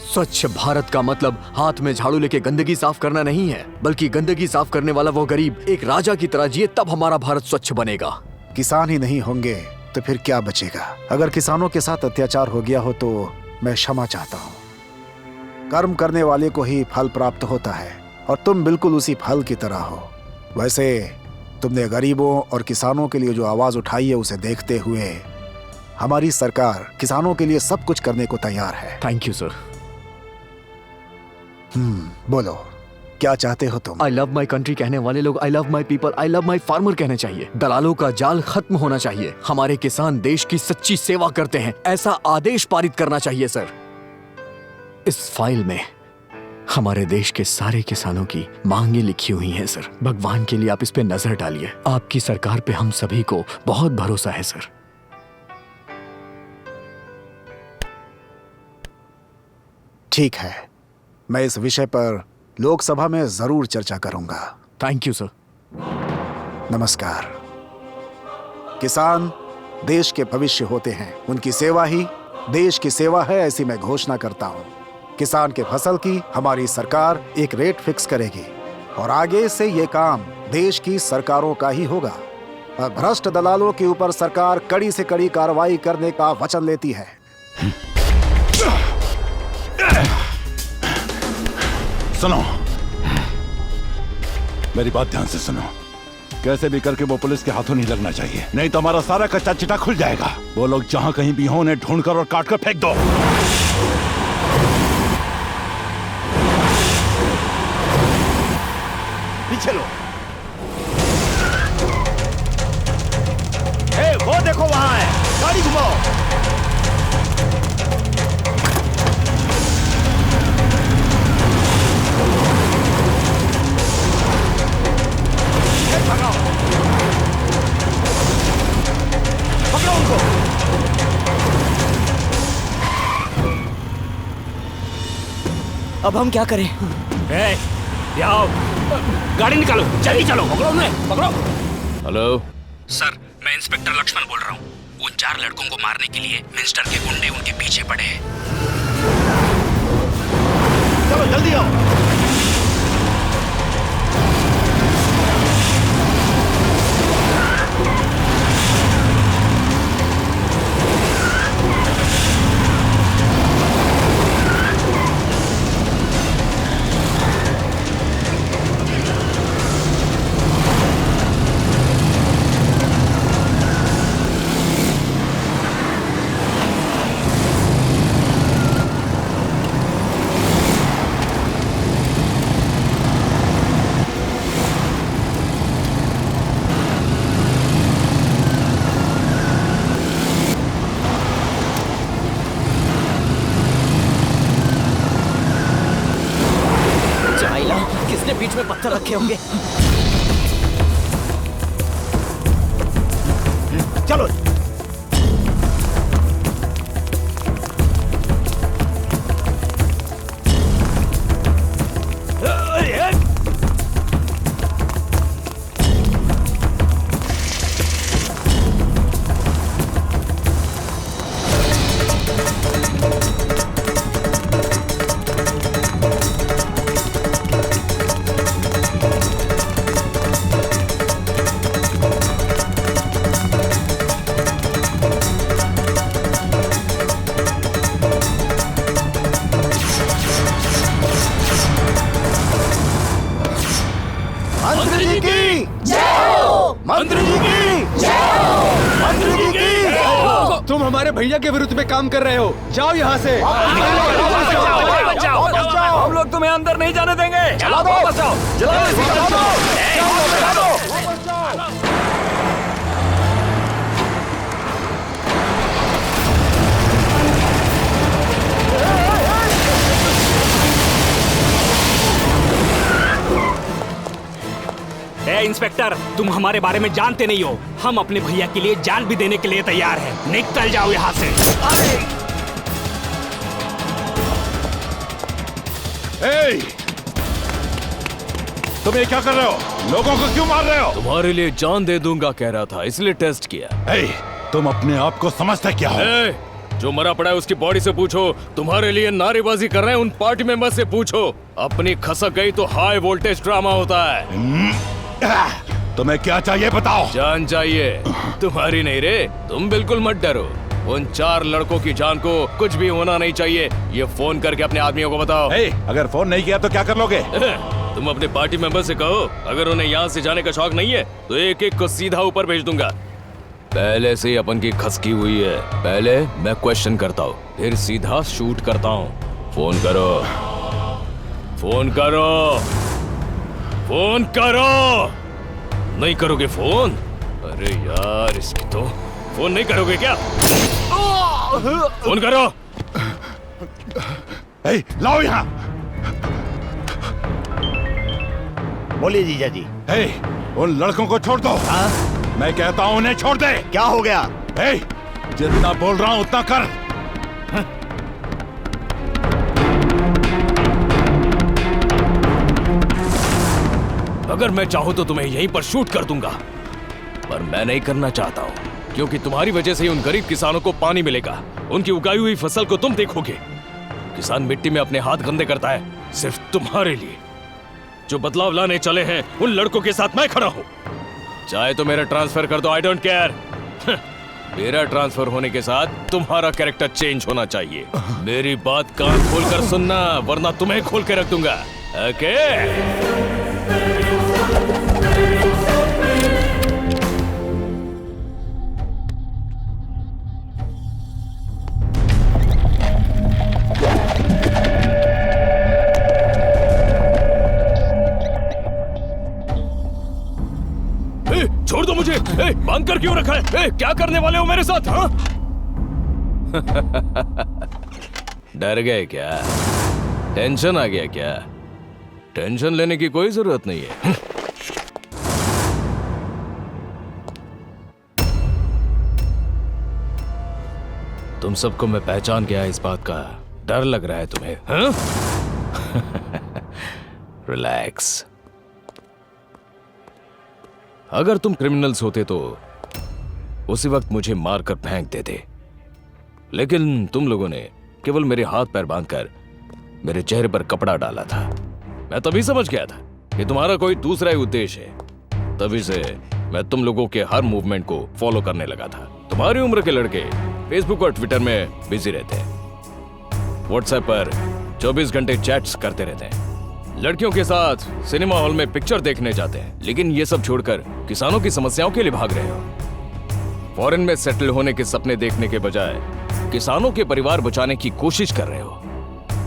स्वच्छ भारत का मतलब हाथ में झाड़ू लेके गंदगी साफ करना नहीं है, बल्कि गंदगी साफ करने वाला वो गरीब एक राजा की तरह जिए, तब हमारा भारत स्वच्छ बनेगा। किसान ही नहीं होंगे तो फिर क्या बचेगा? अगर किसानों के साथ अत्याचार हो गया हो तो मैं क्षमा चाहता हूँ। कर्म करने वाले को ही फल प्राप्त होता है, और तुम बिल्कुल उसी फल की तरह हो। वैसे तुमने गरीबों और किसानों के लिए जो आवाज उठाई है, उसे देखते हुए हमारी सरकार किसानों के लिए सब कुछ करने को तैयार है। Thank you sir. बोलो क्या चाहते हो तुम? आई लव माई कंट्री कहने वाले लोग I love my people, I love my farmer कहने चाहिए। दलालों का जाल खत्म होना चाहिए। हमारे किसान देश की सच्ची सेवा करते हैं, ऐसा आदेश पारित करना चाहिए सर। इस फाइल में हमारे देश के सारे किसानों की मांगे लिखी हुई हैं सर। भगवान के लिए आप इस पे नजर डालिए। आपकी सरकार पे हम सभी को बहुत भरोसा है सर। ठीक है, मैं इस विषय पर लोकसभा में जरूर चर्चा करूंगा। Thank you sir. नमस्कार। किसान देश के भविष्य होते हैं, उनकी सेवा ही देश की सेवा है, ऐसी मैं घोषणा करता हूं। किसान के फसल की हमारी सरकार एक रेट फिक्स करेगी, और आगे से ये काम देश की सरकारों का ही होगा। और भ्रष्ट दलालों के ऊपर सरकार कड़ी से कड़ी कार्रवाई करने का वचन लेती है। सुनो, मेरी बात ध्यान से सुनो। कैसे भी करके वो पुलिस के हाथों नहीं लगना चाहिए, नहीं तो हमारा सारा कच्चा चिटा खुल जाएगा। वो लोग जहां कहीं भी हो, उन्हें ढूंढकर और काटकर फेंक दो। पीछे लो। वो देखो वहां है, गाड़ी घुमाओ। पकड़ो उनको। अब हम क्या करें? आओ, गाड़ी निकालो, जल्दी चलो। पकड़ो उन्हें, पकड़ो। हेलो सर, मैं इंस्पेक्टर लक्ष्मण बोल रहा हूँ। उन 4 लड़कों को मारने के लिए मिनिस्टर के गुंडे उनके पीछे पड़े हैं। चलो जल्दी आओ। बीच में पत्थर रखे होंगे। चलो। मंत्री जी की जय! मंत्री जी की जय! मंत्री जी की! तुम हमारे भैया के विरुद्ध में काम कर रहे हो, जाओ यहाँ से। हम लोग तुम्हें अंदर नहीं जाने देंगे। जला दो! वापस आओ, जला दो। इंस्पेक्टर, तुम हमारे बारे में जानते नहीं हो। हम अपने भैया के लिए जान भी देने के लिए तैयार हैं। निकल जाओ यहाँ से। तुम ये क्या कर रहे हो? लोगों को क्यों मार रहे हो? तुम्हारे लिए जान दे दूंगा कह रहा था, इसलिए टेस्ट किया। तुम अपने आप को समझते क्या हो? जो मरा पड़ा है उसकी बॉडी से पूछो। तुम्हारे लिए नारेबाजी कर रहे हैं उन पार्टी मेंबर से पूछो। अपनी खसक गई तो हाई वोल्टेज ड्रामा होता है। तुम्हें क्या चाहिए बताओ? जान चाहिए? तुम्हारी नहीं रे, तुम बिल्कुल मत डरो। उन 4 लड़कों की जान को कुछ भी होना नहीं चाहिए। ये फोन करके अपने आदमियों को बताओ। अगर फोन नहीं किया तो क्या कर लोगे? तुम अपने पार्टी मेंबर से कहो, अगर उन्हें यहाँ से जाने का शौक नहीं है तो एक एक को सीधा ऊपर भेज दूंगा। पहले से ही अपन की खसकी हुई है। पहले मैं क्वेश्चन करता हूँ, फिर सीधा शूट करता हूँ। फोन करो, फोन करो, फोन करो। नहीं करोगे फोन? अरे यार, इसकी तो फोन नहीं करोगे क्या? फोन करो। लाओ यहाँ। बोलिए जीजा जी। उन लड़कों को छोड़ दो। मैं कहता हूँ उन्हें छोड़ दे। क्या हो गया? जितना बोल रहा हूँ उतना कर। अगर मैं चाहूँ तो तुम्हें यहीं पर शूट कर दूंगा, पर मैं नहीं करना चाहता हूँ, क्योंकि तुम्हारी वजह से ही उन गरीब किसानों को पानी मिलेगा। उनकी उगाई हुई फसल को तुम देखोगे। किसान मिट्टी में अपने हाथ गंदे करता है सिर्फ तुम्हारे लिए। जो बदलाव लाने चले हैं उन लड़कों के साथ मैं खड़ा हूँ। चाहे तो मेरा ट्रांसफर कर दो, आई डोंट केयर। मेरा ट्रांसफर होने के साथ तुम्हारा कैरेक्टर चेंज होना चाहिए। मेरी बात कान खोलकर सुनना, वरना तुम्हें खोल के रख दूंगा। ओके? छोड़ दो मुझे। बांध कर क्यों रखा है? क्या करने वाले हो मेरे साथ? हाँ? डर गए क्या? टेंशन आ गया क्या? टेंशन लेने की कोई जरूरत नहीं है। तुम सबको मैं पहचान गया, इस बात का डर लग रहा है तुम्हें? हाँ? रिलैक्स। अगर तुम क्रिमिनल्स होते तो उसी वक्त मुझे मारकर फेंक देते, लेकिन तुम लोगों ने केवल मेरे हाथ पैर बांधकर मेरे चेहरे पर कपड़ा डाला था। मैं तभी समझ गया था कि तुम्हारा कोई दूसरा ही उद्देश्य है। तभी से मैं तुम लोगों के हर मूवमेंट को फॉलो करने लगा था। तुम्हारी उम्र के लड़के फेसबुक और ट्विटर में बिजी रहते हैं, व्हाट्सएप पर 24 घंटे चैट्स करते रहते हैं, लड़कियों के साथ सिनेमा हॉल में पिक्चर देखने जाते हैं, लेकिन ये सब छोड़कर किसानों की समस्याओं के लिए भाग रहे हो। फॉरेन में सेटल होने के सपने देखने के बजाय किसानों के परिवार बचाने की कोशिश कर रहे हो।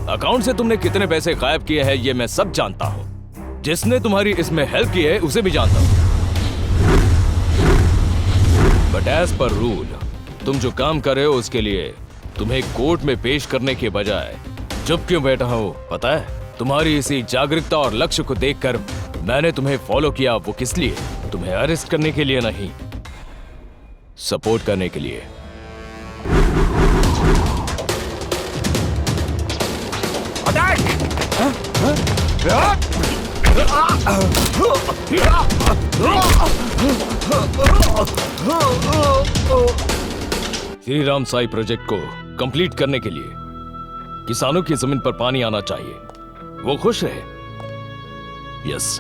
अकाउंट से तुमने कितने पैसे गायब किए हैं ये मैं सब जानता हूं। जिसने तुम्हारी इसमें हेल्प की है उसे भी जानता हूं। बट एज पर रूल तुम जो काम कर रहे हो उसके लिए तुम्हें कोर्ट में पेश करने के बजाय चुप क्यों बैठा हो पता है? तुम्हारी इसी जागरूकता और लक्ष्य को देखकर मैंने तुम्हें फॉलो किया। वो किस लिए? तुम्हें अरेस्ट करने के लिए नहीं, सपोर्ट करने के लिए। श्री राम साई प्रोजेक्ट को कंप्लीट करने के लिए किसानों की जमीन पर पानी आना चाहिए, वो खुश रहे। यस,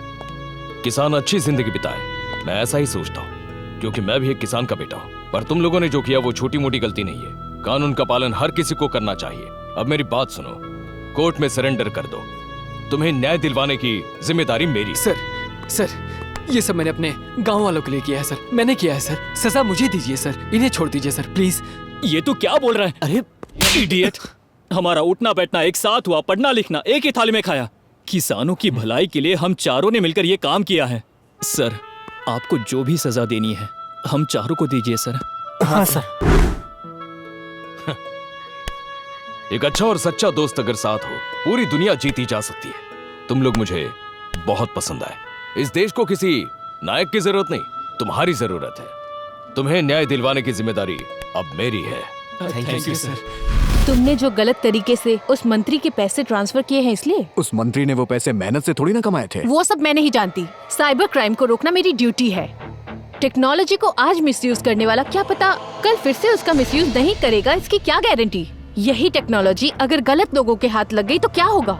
किसान अच्छी जिंदगी बिताए, मैं ऐसा ही सोचता हूँ, क्योंकि मैं भी एक किसान का बेटा हूँ। पर तुम लोगों ने जो किया वो छोटी मोटी गलती नहीं है। कानून का पालन हर किसी को करना चाहिए। अब मेरी बात सुनो, कोर्ट में सरेंडर कर दो। तुम्हें न्याय दिलवाने की जिम्मेदारी मेरी। सर, ये सब मैंने अपने गांव वालों के लिए किया है सर। मैंने किया है सर। सजा मुझे दीजिए सर, इन्हें छोड़ दीजिए सर प्लीज। ये तू क्या बोल रहा है? अरे इडियट, हमारा उठना बैठना एक साथ हुआ, पढ़ना लिखना एक ही थाली में खाया। किसानों की भलाई के लिए हम चारों ने मिलकर ये काम किया है। सर, आपको जो भी सजा देनी है हम चारों को दीजिए सर। हाँ सर। एक अच्छा और सच्चा दोस्त अगर साथ हो, पूरी दुनिया जीती जा सकती है। तुम लोग मुझे बहुत पसंद आए। इस देश को किसी नायक की जरूरत नहीं, तुम्हारी जरूरत है। तुम्हें न्याय दिलवाने की जिम्मेदारी अब मेरी है। Thank you sir. तुमने जो गलत तरीके से उस मंत्री के पैसे ट्रांसफर किए हैं इसलिए? उस मंत्री ने वो पैसे मेहनत से थोड़ी ना कमाए थे। वो सब मैं नहीं जानती। साइबर क्राइम को रोकना मेरी ड्यूटी है। टेक्नोलॉजी को आज मिसयूज करने वाला क्या पता कल फिर से उसका मिसयूज नहीं करेगा, इसकी क्या गारंटी? यही टेक्नोलॉजी अगर गलत लोगों के हाथ लग गई तो क्या होगा?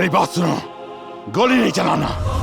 मेरी बात सुनो, गोली नहीं चलाना।